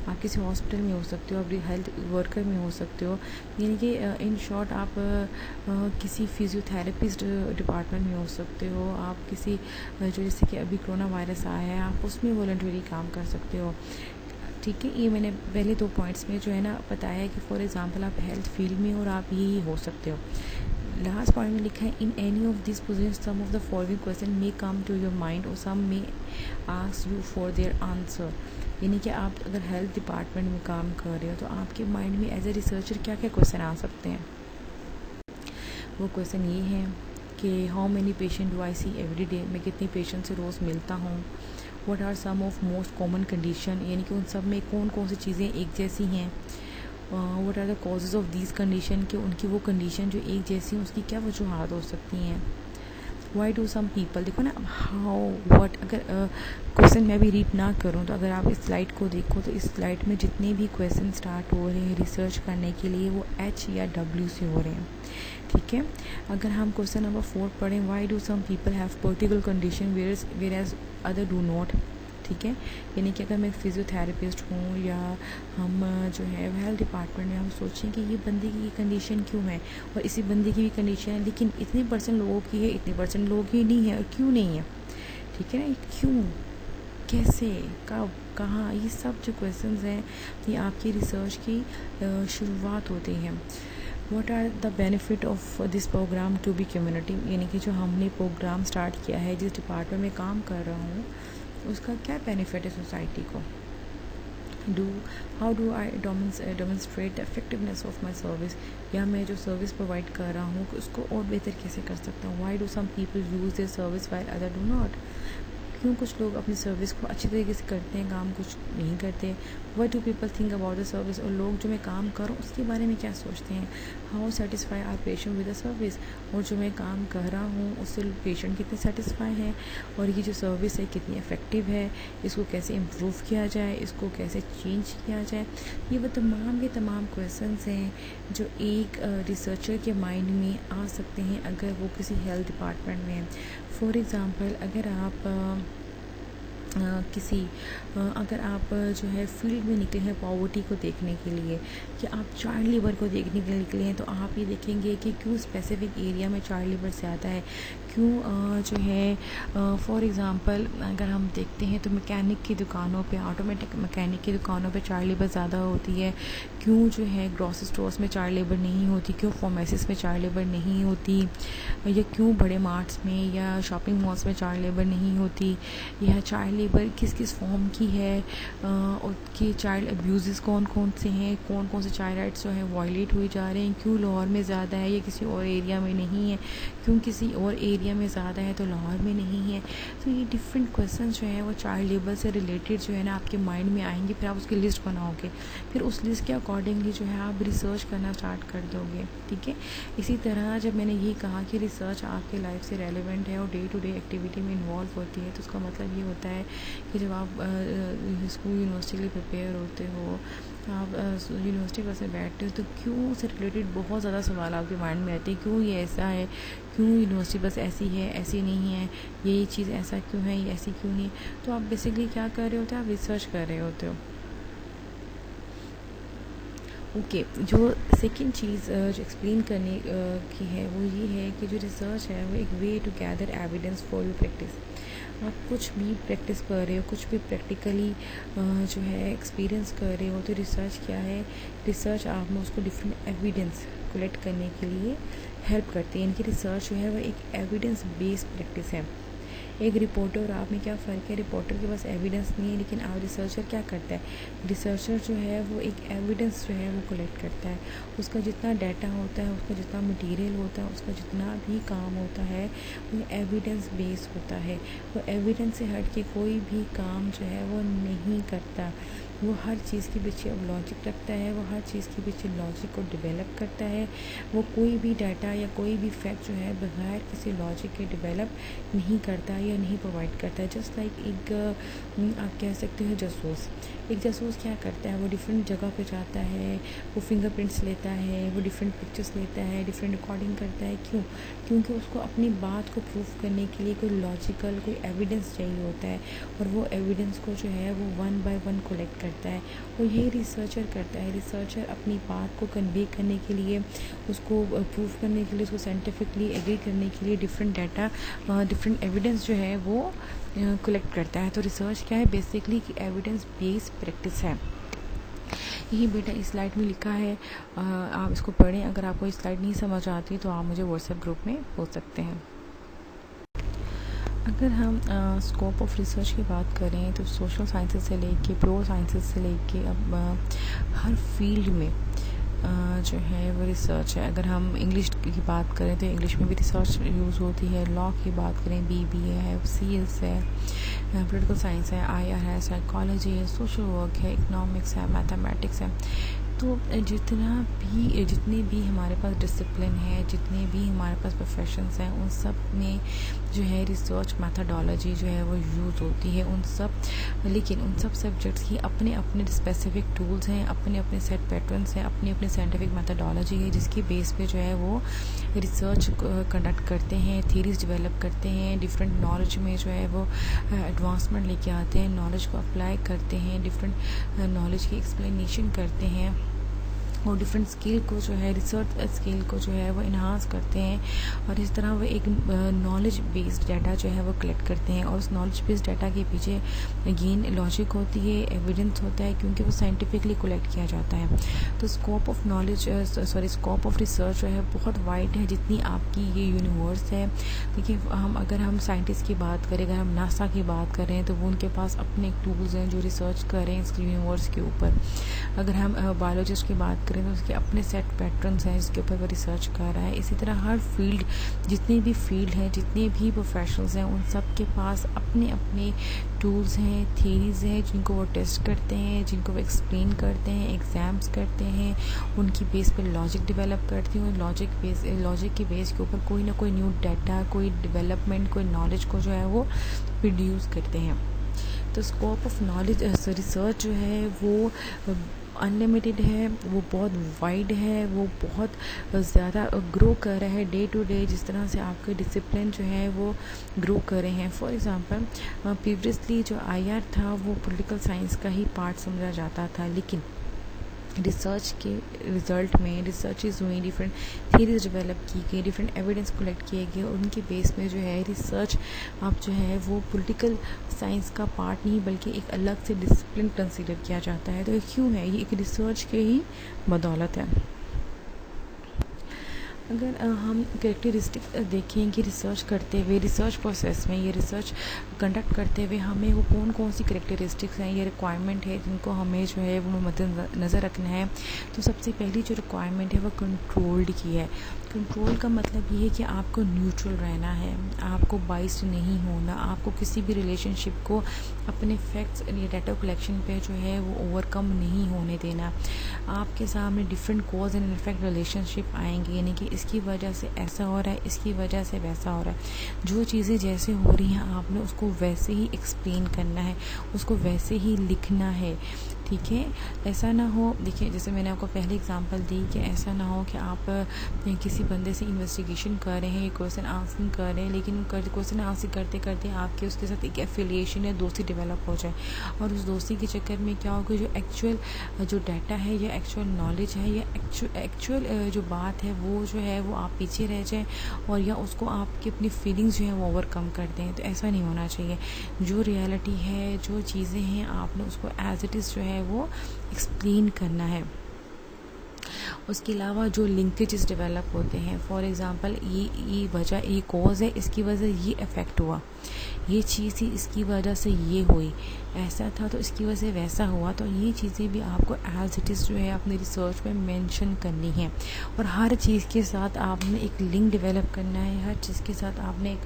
आप किसी हॉस्पिटल में हो सकते हो, आप हेल्थ वर्कर में हो सकते हो, यानी कि इन शॉर्ट आप किसी फिजियोथेरेपिस्ट डिपार्टमेंट में हो सकते हो, आप किसी जो जैसे कि अभी कोरोना वायरस आया है आप उसमें वॉलंटरी काम कर सकते हो। ठीक है, ये मैंने पहले 2 पॉइंट्स में जो है ना बताया है कि फॉर एग्जांपल आप हेल्थ फील्ड में और आप यही हो सकते हो। लास्ट पॉइंट में लिखा है in any of this position some of the following question may come to your mind और some may ask you for their answer. यानी कि आप अगर हेल्थ डिपार्टमेंट में काम कर रहे हो तो आपके माइंड में एज ए रिसर्चर क्या क्या क्वेश्चन आ सकते हैं। वो क्वेश्चन ये है कि how many patient do I see every day, मैं कितने पेशेंट से रोज़ मिलता हूँ। What are some of most common condition, यानी कि उन सब में कौन कौन सी चीज़ें एक जैसी हैं। What are the causes of this condition, कि उनकी वो कंडीशन जो एक जैसी हैं उसकी क्या वजूहत हो सकती हैं। वाई डू सम पीपल, देखो ना हाउ व्हाट, अगर क्वेश्चन मैं भी रीड ना करूँ तो अगर आप इस स्लाइड को देखो तो इस स्लाइड में जितने भी क्वेश्चन स्टार्ट हो रहे हैं रिसर्च करने के लिए वो H या W से हो रहे हैं। ठीक है, अगर हम क्वेश्चन नंबर 4 पढ़ें, why do some people have particular condition whereas other do not. ठीक है, यानी कि अगर मैं फिजियोथेरेपिस्ट हूँ या हम जो है हेल्थ डिपार्टमेंट में हम सोचें कि ये बंदे की ये कंडीशन क्यों है और इसी बंदे की भी कंडीशन है लेकिन इतने % लोगों की है, इतने % लोगों की नहीं है, और क्यों नहीं है। ठीक है ना, क्यों, कैसे, कब, कहाँ, ये सब जो क्वेश्चंस हैं ये आपकी रिसर्च की शुरुआत होती है। What are the benefit of this program to be community, यानी कि जो हमने प्रोग्राम स्टार्ट किया है जिस डिपार्टमेंट में काम कर रहा हूँ उसका क्या बेनिफिट है सोसाइटी को। How do I demonstrate the effectiveness of my service, या मैं जो सर्विस प्रोवाइड कर रहा हूँ उसको और बेहतर कैसे कर सकता हूँ। Why do some people use their service while other do not, क्यों कुछ लोग अपनी सर्विस को अच्छी तरीके से करते हैं, काम कुछ नहीं करते। What do people think about the service, और लोग जो मैं काम कर रहा हूँ उसके बारे में क्या सोचते हैं। How satisfy are patient with the service, और जो मैं काम कर रहा हूँ उससे पेशेंट कितने सेटिस्फाई हैं, और ये जो सर्विस है कितनी इफ़ेक्टिव है, इसको कैसे इम्प्रूव किया जाए, इसको कैसे चेंज किया जाए। ये वो तमाम क्वेश्चंस हैं जो एक रिसर्चर के माइंड में आ सकते हैं अगर वो किसी हेल्थ डिपार्टमेंट में है। फॉर एग्ज़ाम्पल अगर आप अगर आप जो है फील्ड में निकले हैं पॉवर्टी को देखने के लिए, कि आप चाइल्ड लेबर को देखने के लिए निकले हैं, तो आप ये देखेंगे कि क्यों स्पेसिफिक एरिया में चाइल्ड लेबर ज़्यादा है, क्यों जो है फॉर एग्ज़ाम्पल अगर हम देखते हैं तो मैकेनिक की दुकानों पे, ऑटोमेटिक मैकेनिक की दुकानों पे चाइल्ड लेबर ज़्यादा होती है, क्यों जो है ग्रोसरी स्टोर्स में चाइल्ड लेबर नहीं होती, क्यों फार्मेसिस में चाइल्ड लेबर नहीं होती, या क्यों बड़े मार्ट्स में या शॉपिंग मॉल्स में चाइल्ड लेबर नहीं होती, या चाइल्ड लेबर किस किस फॉर्म की है, और कि चाइल्ड अब्यूज़ कौन कौन से हैं, कौन कौन से चाइल्ड राइट्स जो हैं वायलेट हुए जा रहे हैं, क्यों लाहौर में ज़्यादा है या किसी और एरिया में नहीं है, क्यों किसी और एरिया में ज़्यादा है तो लाहौर में नहीं है। तो ये डिफरेंट क्वेश्चन जो हैं वो चाइल्ड लेबर से रिलेटेड जो है ना आपके माइंड में आएंगे, फिर आप उसकी लिस्ट बनाओगे, फिर उस लिस्ट के अकॉर्डिंगली जो है आप रिसर्च करना स्टार्ट कर दोगे। ठीक है, इसी तरह जब मैंने ये कहा कि रिसर्च आपके लाइफ से रेलिवेंट है और डे टू डे एक्टिविटी में इन्वॉल्व होती है, तो उसका मतलब ये होता है कि जब आप स्कूल यूनिवर्सिटी के लिए प्रिपेयर होते हो, आप यूनिवर्सिटी पर से बैठते हो, तो क्यों से रिलेटेड बहुत ज़्यादा सवाल आपके माइंड में आते हैं। क्यों ये ऐसा है, क्यों यूनिवर्सिटी बस ऐसी है, ऐसी नहीं है, ये चीज़ ऐसा क्यों है, ये ऐसी क्यों नहीं है। तो आप बेसिकली क्या कर रहे होते हो, आप रिसर्च कर रहे होते हो। ओके, जो सेकंड चीज़ जो एक्सप्लेन करने की है वो ये है कि जो रिसर्च है वो एक way to gather evidence for your practice. आप कुछ भी प्रैक्टिस कर रहे हो, कुछ भी प्रैक्टिकली जो है एक्सपीरियंस कर रहे हो, तो रिसर्च क्या है, रिसर्च आप में उसको डिफरेंट एविडेंस कलेक्ट करने के लिए हेल्प करती है। यानी कि रिसर्च जो है वो एक एविडेंस बेस्ड प्रैक्टिस है। एक रिपोर्टर और आप में क्या फ़र्क है, रिपोर्टर के पास एविडेंस नहीं है, लेकिन आप रिसर्चर क्या करता है, रिसर्चर जो है वो एक एविडेंस जो है वो कलेक्ट करता है। उसका जितना डाटा होता है, उसका जितना मटेरियल होता है, उसका जितना भी काम होता है वो एविडेंस बेस होता है। वो एविडेंस से हट के कोई भी काम जो है वो नहीं करता। वो हर चीज़ के पीछे अब लॉजिक रखता है, वो हर चीज़ के पीछे लॉजिक को डेवलप करता है। वो कोई भी डाटा या कोई भी फैक्ट जो है बगैर किसी लॉजिक के डेवलप नहीं करता। ये या नहीं प्रोवाइड करता है। जस्ट लाइक एक आप कह सकते हो जासूस। एक जासूस क्या करता है, वो डिफरेंट जगह पे जाता है, वो फिंगरप्रिंट्स लेता है, वो डिफरेंट पिक्चर्स लेता है, डिफरेंट रिकॉर्डिंग करता है। क्यों? क्योंकि उसको अपनी बात को प्रूव करने के लिए कोई लॉजिकल कोई एविडेंस चाहिए होता है, और वो एविडेंस को जो है वो 1 बाय 1 कलेक्ट करता है। और यही रिसर्चर करता है। रिसर्चर अपनी बात को कन्वे करने के लिए, उसको प्रूव करने के लिए, उसको साइंटिफिकली एग्री करने के लिए डिफरेंट डाटा, डिफरेंट एविडेंस जो है वो कलेक्ट करता है। तो रिसर्च क्या है? बेसिकली कि एविडेंस बेस्ड प्रैक्टिस है। यही बेटा इस स्लाइड में लिखा है, आप इसको पढ़ें। अगर आपको इस स्लाइड नहीं समझ आती तो आप मुझे व्हाट्सएप ग्रुप में पूछ सकते हैं। अगर हम स्कोप ऑफ रिसर्च की बात करें तो सोशल साइंसेस से लेके प्योर साइंसेस से लेके अब हर फील्ड में जो है वो रिसर्च है। अगर हम इंग्लिश की बात करें तो इंग्लिश में भी रिसर्च यूज़ होती है। लॉ की बात करें, BBA है, CS है, पॉलिटिकल साइंस है, IR है, साइकोलॉजी है, सोशल वर्क है, इकोनॉमिक्स है, मैथमेटिक्स है। तो जितने भी हमारे पास डिसिप्लिन है, जितने भी हमारे पास प्रोफेशंस हैं, उन सब में जो है रिसर्च मेथडोलॉजी जो है वो यूज़ होती है। लेकिन उन सब सब्जेक्ट्स की अपने अपने स्पेसिफिक टूल्स हैं, अपने अपने सेट पैटर्न्स हैं, अपनी अपनी साइंटिफिक मेथडोलॉजी है, जिसकी बेस पे जो है वो रिसर्च कंडक्ट करते हैं, थीरीज डेवलप करते हैं, डिफरेंट नॉलेज में जो है वो एडवांसमेंट लेके आते हैं, नॉलेज को अप्लाई करते हैं, डिफरेंट नॉलेज की एक्सप्लेनेशन करते हैं, और डिफरेंट स्किल को जो है रिसर्च स्किल को जो है वो इन्हांस करते हैं। और इस तरह वो एक नॉलेज बेस्ड डाटा जो है वो कलेक्ट करते हैं। और उस नॉलेज बेस्ड डाटा के पीछे अगेन लॉजिक होती है, एविडेंस होता है, क्योंकि वो साइंटिफिकली कलेक्ट किया जाता है। तो स्कोप ऑफ रिसर्च जो है बहुत वाइड है। जितनी आपकी ये यूनिवर्स है, देखिए अगर हम साइंटिस्ट की बात करें, अगर हम नासा की बात करें, तो वो उनके पास अपने टूल्स हैं जो रिसर्च करें इस यूनिवर्स के ऊपर। अगर हम बायोलॉजिस्ट की बात करें तो उसके अपने सेट पैटर्न्स हैं जिसके ऊपर वो रिसर्च कर रहा है। इसी तरह हर फील्ड, जितनी भी फील्ड है, जितने भी प्रोफेशनल्स हैं, उन सब के पास अपने अपने टूल्स हैं, थ्योरीज हैं, जिनको वो टेस्ट करते हैं, जिनको वो एक्सप्लेन करते हैं, एग्जाम्स करते हैं, उनकी बेस पे लॉजिक डेवलप करते हैं। लॉजिक की बेस के ऊपर कोई ना कोई न्यू डाटा, कोई डेवलपमेंट, कोई नॉलेज को जो है वो प्रोड्यूस करते हैं। तो स्कोप ऑफ नॉलेज रिसर्च जो है वो अनलिमिटेड है, वो बहुत वाइड है, वो बहुत ज़्यादा ग्रो कर रहा है डे टू डे, जिस तरह से आपके डिसिप्लिन जो है वो ग्रो कर रहे हैं। फॉर एग्जांपल प्रीवियसली जो IR था वो पॉलिटिकल साइंस का ही पार्ट समझा जाता था, लेकिन रिसर्च के रिजल्ट में रिसर्चेज हुई, डिफरेंट थीरीज डेवलप की गई, डिफरेंट एविडेंस कलेक्ट किए गए, और उनके बेस में जो है रिसर्च आप जो है वो पॉलिटिकल साइंस का पार्ट नहीं बल्कि एक अलग से डिसिप्लिन कंसीडर किया जाता है। तो ये क्यों है? ये एक रिसर्च के ही बदौलत है। अगर हम कैरेक्टरिस्टिक देखें कि रिसर्च करते हुए, रिसर्च प्रोसेस में, ये रिसर्च कंडक्ट करते हुए हमें वो कौन कौन सी कैरेक्टरिस्टिक्स हैं, ये रिक्वायरमेंट है जिनको हमें जो है वो मद्देनज़र रखना है। तो सबसे पहली जो रिक्वायरमेंट है वो कंट्रोल्ड की है। कंट्रोल का मतलब ये है कि आपको न्यूट्रल रहना है, आपको बाइस्ड नहीं होना, आपको किसी भी रिलेशनशिप को अपने फैक्ट्स या डाटा कलेक्शन पे जो है वो ओवरकम नहीं होने देना। आपके सामने different cause and effect relationship आएंगे, यानी कि इसकी वजह से ऐसा हो रहा है, इसकी वजह से वैसा हो रहा है। जो चीज़ें जैसे हो रही हैं आपने उसको वैसे ही एक्सप्लेन करना है, उसको वैसे ही लिखना है, ठीक है। ऐसा ना हो, देखिए जैसे मैंने आपको पहले एग्जांपल दी कि ऐसा ना हो कि आप किसी बंदे से इन्वेस्टिगेशन कर रहे हैं, क्वेश्चन आंसरिंग कर रहे हैं, लेकिन क्वेश्चन आंसर करते करते आपके उसके साथ एक एफिलिएशन या दोस्ती डेवलप हो जाए, और उस दोस्ती के चक्कर में क्या होगा, जो एक्चुअल जो डाटा है या एक्चुअल नॉलेज है या एक्चुअल जो बात है वो जो है वो आप पीछे रह जाए, और या उसको आपकी अपनी फीलिंग्स जो है वो ओवरकम कर दें। तो ऐसा नहीं होना चाहिए। जो रियलिटी है, जो चीज़ें हैं, आपने उसको एज इट इज़ जो है वो एक्सप्लेन करना है। उसके अलावा जो लिंकेजेस डेवलप होते हैं, फॉर एग्जांपल ये वजह, ये कॉज है, इसकी वजह ये इफ़ेक्ट हुआ, ये चीज़ थी इसकी वजह से ये हुई, ऐसा था तो इसकी वजह से वैसा हुआ। तो ये चीज़ें भी आपको एज इट इज़ जो है अपने रिसर्च में मेंशन करनी है। और हर चीज़ के साथ आपने एक लिंक डेवलप करना है, हर चीज़ के साथ आपने एक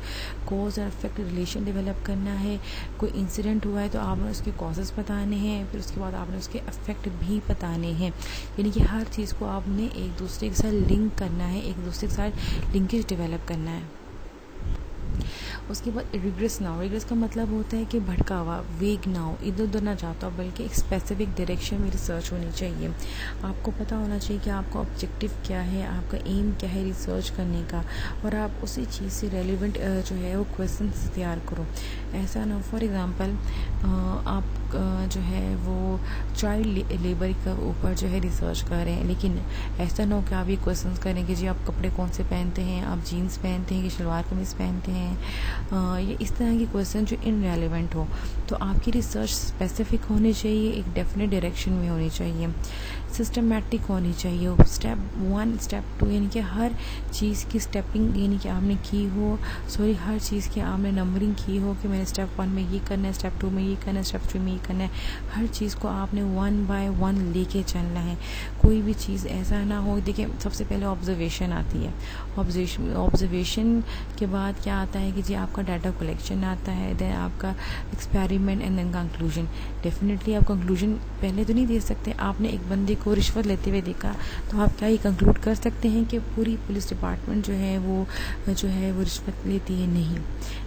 कॉज और इफेक्ट रिलेशन डेवलप करना है। कोई इंसिडेंट हुआ है तो आपने उसके कॉजेज़ बताने हैं, फिर उसके बाद आपने उसके इफेक्ट भी बताने हैं। यानी कि हर चीज़ को आपने एक दूसरे के साथ लिंक करना है, एक दूसरे के साथ लिंकेज डेवलप करना है। उसके बाद रिग्रेस ना हो। रिग्रेस का मतलब होता है कि भटका हुआ, वेग ना हो, इधर उधर ना जाता हो, बल्कि एक स्पेसिफिक डायरेक्शन में रिसर्च होनी चाहिए। आपको पता होना चाहिए कि आपका ऑब्जेक्टिव क्या है, आपका एम क्या है रिसर्च करने का, और आप उसी चीज़ से रेलिवेंट जो है वो क्वेश्चन तैयार करो। ऐसा ना, फॉर एग्ज़ाम्पल आप जो है वो चाइल्ड लेबर के ऊपर जो है रिसर्च कर रहे हैं, लेकिन ऐसा ना हो कि आप ये क्वेश्चंस करें कि जी आप कपड़े कौन से पहनते हैं, आप जीन्स पहनते हैं कि शलवार कमीज़ पहनते हैं, ये इस तरह के क्वेश्चन जो इनरेलेवेंट हो। तो आपकी रिसर्च स्पेसिफिक होनी चाहिए, एक डेफिनेट डायरेक्शन में होनी चाहिए, सिस्टमेटिक होनी चाहिए। स्टेप 1 स्टेप 2 यानी कि हर चीज़ की स्टेपिंग यानी कि आपने की हो, हर चीज़ की आपने नंबरिंग की हो कि मैंने स्टेप 1 में ये करना है, स्टेप 2 में ये करना है, स्टेप 3 में ये करना है। हर चीज़ को आपने 1 बाय 1 लेके चलना है। कोई भी चीज़ ऐसा ना हो, देखिए सबसे पहले ऑब्जर्वेशन आती है। ऑब्जर्वेशन के बाद क्या आता है कि जी आपका डाटा कलेक्शन आता है, देन आपका experiment and then conclusion. Definitely आप कंक्लूजन पहले तो नहीं दे सकते। आपने एक बंदे को रिश्वत लेते हुए देखा तो आप क्या ये कंक्लूड कर सकते हैं कि पूरी पुलिस डिपार्टमेंट जो है वो रिश्वत लेती है? नहीं,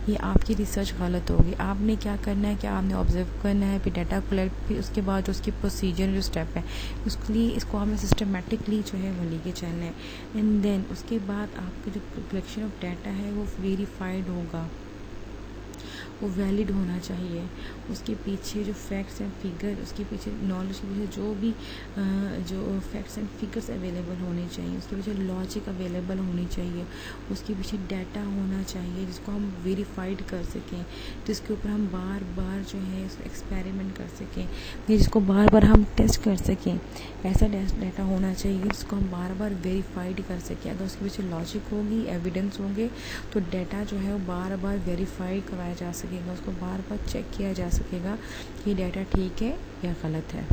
ये आपकी रिसर्च गलत होगी। आपने क्या करना है कि आपने ऑब्जर्व करना है, फिर डाटा कलेक्ट, फिर उसके बाद जो उसकी प्रोसीजर जो स्टेप है उसके लिए इसको हमें सिस्टमेटिकली जो है वो लेके चलना है। एंड देन उसके बाद आपका जो कलेक्शन ऑफ डाटा है वो वेरीफाइड होगा, वो वैलिड होना चाहिए। उसके पीछे जो फैक्ट्स एंड फिगर, उसके पीछे नॉलेज के पीछे जो भी जो फैक्ट्स एंड फिगर्स अवेलेबल होने चाहिए, उसके पीछे लॉजिक अवेलेबल होनी चाहिए, उसके पीछे डाटा होना चाहिए जिसको हम वेरीफाइड कर सकें, जिसके ऊपर हम बार बार जो है एक्सपेरिमेंट कर सकें, या जिसको बार बार हम टेस्ट कर सकें। ऐसा डाटा होना चाहिए जिसको हम बार बार वेरीफाइड कर सकें। अगर उसके पीछे लॉजिक होगी, एविडेंस होंगे, तो डाटा जो है वो बार बार वेरीफाई करवाया जा सकेगा, उसको बार बार चेक किया जा सकेगा कि डाटा ठीक है या गलत है।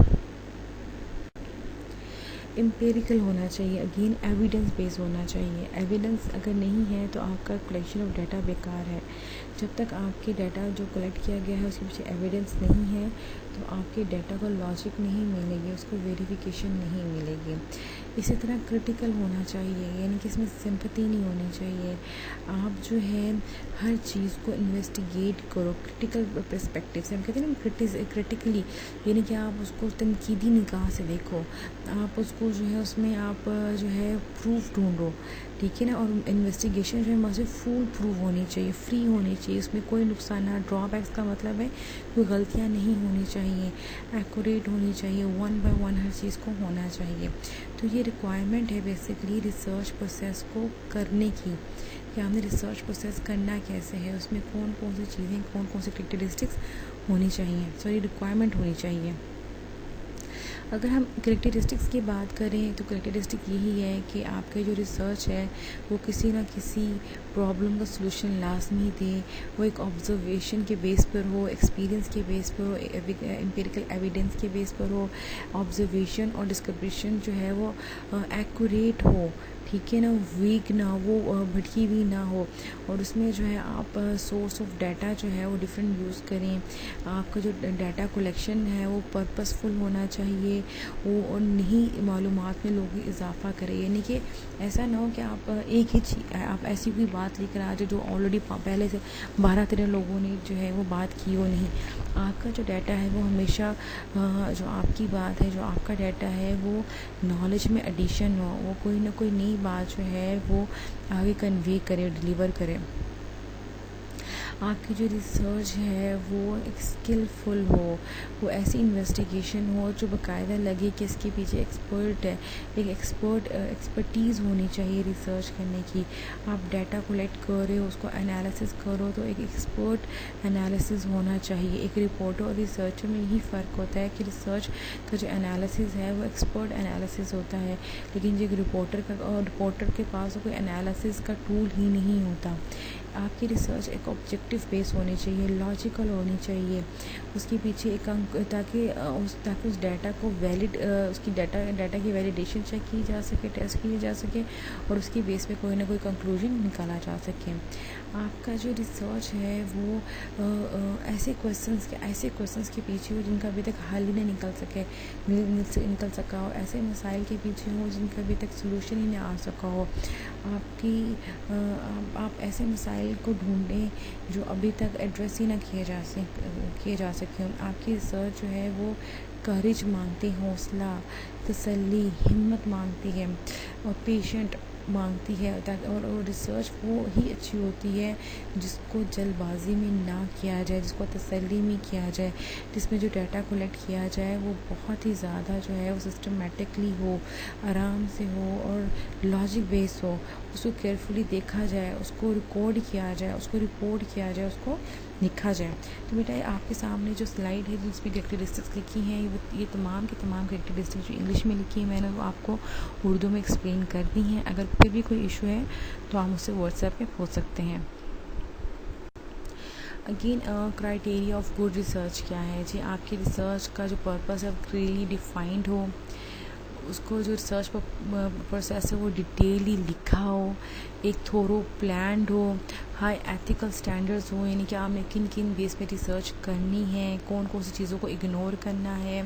एम्पेरिकल होना चाहिए, अगेन एविडेंस बेस्ड होना चाहिए। एविडेंस अगर नहीं है तो आपका कलेक्शन ऑफ डाटा बेकार है। जब तक आपके डाटा जो कलेक्ट किया गया है उसके पीछे एविडेंस नहीं है तो आपके डाटा को लॉजिक नहीं मिलेगी, उसको वेरिफिकेशन नहीं मिलेगी। इसी तरह क्रिटिकल होना चाहिए, यानी कि इसमें सिंपैथी नहीं होनी चाहिए। आप जो है हर चीज़ को इन्वेस्टिगेट करो क्रिटिकल पर्सपेक्टिव से। हम कहते हैं ना क्रिटिकली, यानी कि आप उसको तनकीदी निगाह से देखो, आप उसको जो है उसमें आप जो है प्रूफ ढूंढो, ठीक है ना। और इन्वेस्टिगेशन जो है मुझे फुल प्रूफ होनी चाहिए, फ्री होनी चाहिए, उसमें कोई नुकसान ना। ड्रॉबैक्स का मतलब है कोई गलतियाँ नहीं होनी चाहिए, एक्यूरेट होनी चाहिए, 1 बाय 1 हर चीज़ को होना चाहिए। तो ये रिक्वायरमेंट है बेसिकली रिसर्च प्रोसेस को करने की, कि हमने रिसर्च प्रोसेस करना कैसे है, उसमें कौन कौन सी चीज़ें, कौन कौन सी कैरेक्टरिस्टिक्स होनी चाहिए, सॉरी रिक्वायरमेंट होनी चाहिए। अगर हम करेक्टरिस्टिक्स की बात करें तो करेक्टरिस्टिक यही है कि आपके जो रिसर्च है वो किसी ना किसी प्रॉब्लम का सलूशन लाजमी दे, वो एक ऑब्जर्वेशन के बेस पर हो, एक्सपीरियंस के बेस पर हो, एम्पिरिकल एविडेंस के बेस पर हो, ऑब्जर्वेशन और डिस्क्रिप्शन जो है वो एक्यूरेट हो, ठीक है ना, वीक ना हो, भटकी हुई ना हो, और उसमें जो है आप सोर्स ऑफ डाटा जो है वो डिफरेंट यूज़ करें। आपका जो डाटा कलेक्शन है वो पर्पसफुल होना चाहिए, वो और नहीं मालूमात में लोगों की इजाफा करे। यानी कि ऐसा ना हो कि आप एक ही चीज़, आप ऐसी कोई बात लेकर आ जाए जो ऑलरेडी पहले से 12-13 लोगों ने जो है वो बात की हो। नहीं, आपका जो डाटा है वो हमेशा जो आपकी बात है, जो आपका डाटा है वो नॉलेज में एडिशन हो, वो कोई ना कोई नई बात जो है वो आगे कन्वे करे, डिलीवर करे। आपकी जो रिसर्च है वो एक स्किलफुल हो, वो ऐसी इन्वेस्टिगेशन हो जो बाकायदा लगे कि इसके पीछे एक्सपर्ट है, एक एक्सपर्टीज़ होनी चाहिए रिसर्च करने की। आप डाटा कलेक्ट कर रहे हो, उसको एनालिसिस करो तो एक एक्सपर्ट एनालिसिस होना चाहिए। एक रिपोर्टर और रिसर्चर में यही फ़र्क होता है कि रिसर्च का जो एनालिसिस है वो एक्सपर्ट एनालिसिस होता है, लेकिन जो रिपोर्टर के पास कोई एनालिसिस का टूल ही नहीं होता। आपकी रिसर्च एक ऑब्जेक्टिव बेस होनी चाहिए, लॉजिकल होनी चाहिए, उसके पीछे एक ताकि उस डाटा को वैलिड, उसकी डाटा की वैलिडेशन चेक की जा सके, टेस्ट किए जा सके, और उसकी बेस पे कोई ना कोई कंक्लूजन निकाला जा सके। आपका जो रिसर्च है वो ऐसे क्वेश्चंस के पीछे हो जिनका अभी तक हल ही नहीं निकल सका हो, ऐसे मसाइल के पीछे हो जिनका अभी तक सोल्यूशन ही नहीं आ सका हो। आप ऐसे मसाइल फाइल को ढूंढें जो अभी तक एड्रेस ही ना किए जा सके। आपकी रिसर्च जो है वो करेज मांगती, हौसला, तसल्ली, हिम्मत मांगती है और पेशेंट मांगती है। और रिसर्च वो ही अच्छी होती है जिसको जल्दबाजी में ना किया जाए, जिसको तसल्ली में किया जाए, जिसमें जो डाटा कलेक्ट किया जाए वो बहुत ही ज़्यादा जो है वो सिस्टमेटिकली हो, आराम से हो और लॉजिक बेस हो। उसको केयरफुली देखा जाए, उसको रिकॉर्ड किया जाए, उसको रिपोर्ट किया जाए, उसको लिखा जाए। तो बेटा आपके सामने जो स्लाइड है जिसमें कैरेक्टरिस्टिक्स लिखी हैं ये तमाम की तमाम कैरेक्टरिस्टिक्स जो इंग्लिश में लिखी है मैंने वो आपको उर्दू में एक्सप्लेन कर दी हैं। अगर फिर भी कोई इशू है तो आप मुझसे व्हाट्सएप पे पूछ सकते हैं। Again criteria of good research क्या है जी? आपकी रिसर्च का जो पर्पस है वो क्लियरली डिफाइंड हो, उसको जो रिसर्च प्रोसेस है वो डिटेली लिखा हो, एक थोरो प्लान्ड हो, हाई एथिकल स्टैंडर्ड्स हो, यानी कि आपने किन किन बेस पे रिसर्च करनी है, कौन कौन सी चीज़ों को इग्नोर करना है।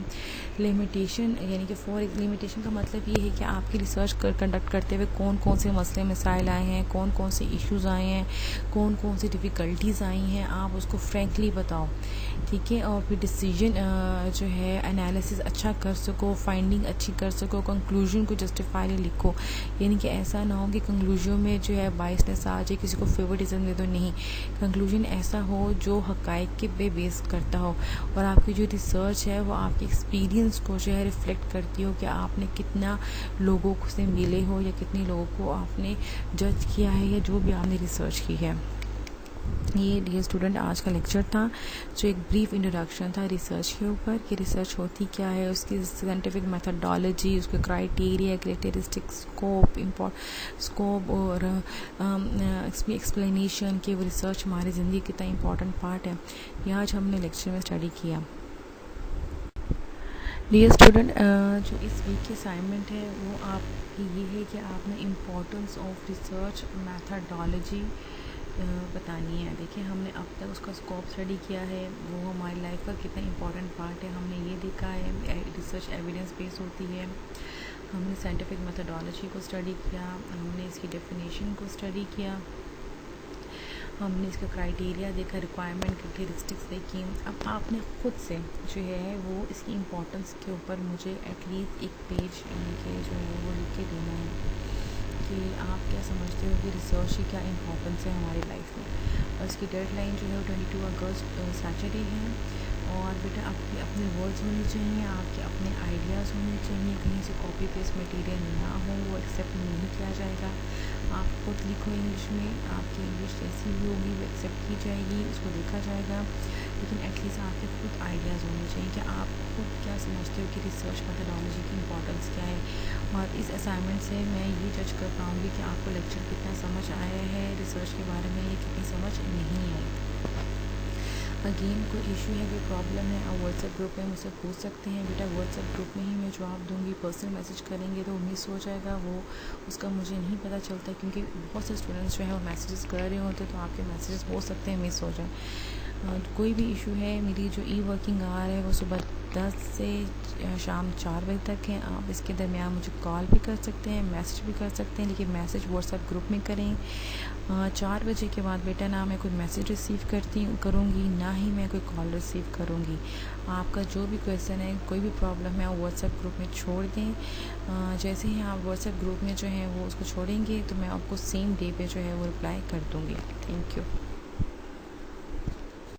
लिमिटेशन, यानी कि लिमिटेशन का मतलब ये है कि आपकी रिसर्च कंडक्ट करते हुए कौन कौन से मसले मसाइल आए हैं, कौन कौन से इश्यूज आए हैं, कौन कौन सी डिफ़िकल्टीज़ आई हैं, आप उसको फ्रैंकली बताओ, ठीक है। और फिर डिसीजन जो है एनालिसिस अच्छा कर सको, फाइंडिंग अच्छी कर सको, कंक्लूजन को जस्टिफाइली लिखो, यानी कि ऐसा ना हो कि कंक्लूजन में जो है बायसनेस आ जाए, किसी को फेवरिटिज्म दे दो, नहीं। कंक्लूजन ऐसा हो जो हकाइक के पे बेस करता हो और आपकी जो रिसर्च है वो आपके एक्सपीरियंस को जो है रिफ्लेक्ट करती हो कि आपने कितना लोगों से मिले हो या कितने लोगों को आपने जज किया है या जो भी आपने रिसर्च की है। ये डियर स्टूडेंट आज का लेक्चर था जो एक ब्रीफ इंट्रोडक्शन था रिसर्च के ऊपर कि रिसर्च होती क्या है, उसकी साइंटिफिक मेथडोलॉजी, उसके क्राइटेरिया, कैरेक्टरिस्टिक, स्कोप और एक्सप्लेनेशन कि वो रिसर्च हमारी ज़िंदगी कितना इंपॉर्टेंट पार्ट है, ये आज हमने लेक्चर में स्टडी किया। डियर स्टूडेंट जो इस वीक की असाइनमेंट है वो आपकी ये है कि आपने इम्पोर्टेंस ऑफ रिसर्च मेथडोलॉजी बतानी है। देखिए हमने अब तक उसका स्कोप स्टडी किया है, वो हमारी लाइफ का कितना इंपॉर्टेंट पार्ट है हमने ये देखा है। रिसर्च एविडेंस बेस होती है। हमने साइंटिफिक मेथडोलॉजी को स्टडी किया, हमने इसकी डेफिनेशन को स्टडी किया, हमने इसका क्राइटेरिया देखा, रिक्वायरमेंट कैरेक्टरिस्टिक्स देखी। अब आपने खुद से जो है वो इसकी इम्पोर्टेंस के ऊपर मुझे एटलीस्ट एक पेज के जो है वो लिख के देना है कि आप क्या समझते हो कि रिसर्च की क्या इम्पोर्टेंस है हमारी लाइफ में। और इसकी डेडलाइन जो है वो 22 अगस्त सैटरडे है। और बेटा आपके अपने वर्ड्स होने चाहिए, आपके अपने आइडियाज़ होने चाहिए, कहीं से कॉपी पेस्ट मटेरियल ना हो, वो एक्सेप्ट नहीं किया जाएगा। आप खुद लिखो इंग्लिश में, आपकी इंग्लिश जैसी भी होगी वो एक्सेप्ट की जाएगी, उसको देखा जाएगा, लेकिन एटलीस्ट आपके खुद आइडियाज़ होने चाहिए कि आप खुद क्या समझते हो कि रिसर्च मेथडोलॉजी की इम्पोर्टेंस क्या है। और इस असाइनमेंट से मैं ये जज कर पाऊँगी कि आपको लेक्चर कितना समझ आया है रिसर्च के बारे में, ये कितनी समझ नहीं आई। अगेन कोई इशू है, कोई प्रॉब्लम है, आप व्हाट्सएप ग्रुप में मुझसे पूछ सकते हैं। बेटा व्हाट्सएप ग्रुप में ही मैं जवाब दूंगी, पर्सनल मैसेज करेंगे तो मिस हो जाएगा, वो उसका मुझे नहीं पता चलता क्योंकि बहुत से स्टूडेंट्स जो है वो मैसेजेस कर रहे होते तो आपके मैसेजेस हो सकते हैं मिस हो जाए। कोई भी इशू है, मेरी जो वर्किंग आवर है वो सुबह 10 से शाम 4 बजे तक है। आप इसके दरमियान मुझे कॉल भी कर सकते हैं, मैसेज भी कर सकते हैं, लेकिन मैसेज व्हाट्सएप ग्रुप में करें। 4 बजे के बाद बेटा ना मैं कोई मैसेज रिसीव करूँगी, ना ही मैं कोई कॉल रिसीव करूँगी। आपका जो भी क्वेश्चन है, कोई भी प्रॉब्लम है, आप व्हाट्सएप ग्रुप में छोड़ दें। जैसे ही आप व्हाट्सएप ग्रुप में जो है वो उसको छोड़ेंगे तो मैं आपको सेम डे पे जो है वो रिप्लाई कर दूँगी। Thank you.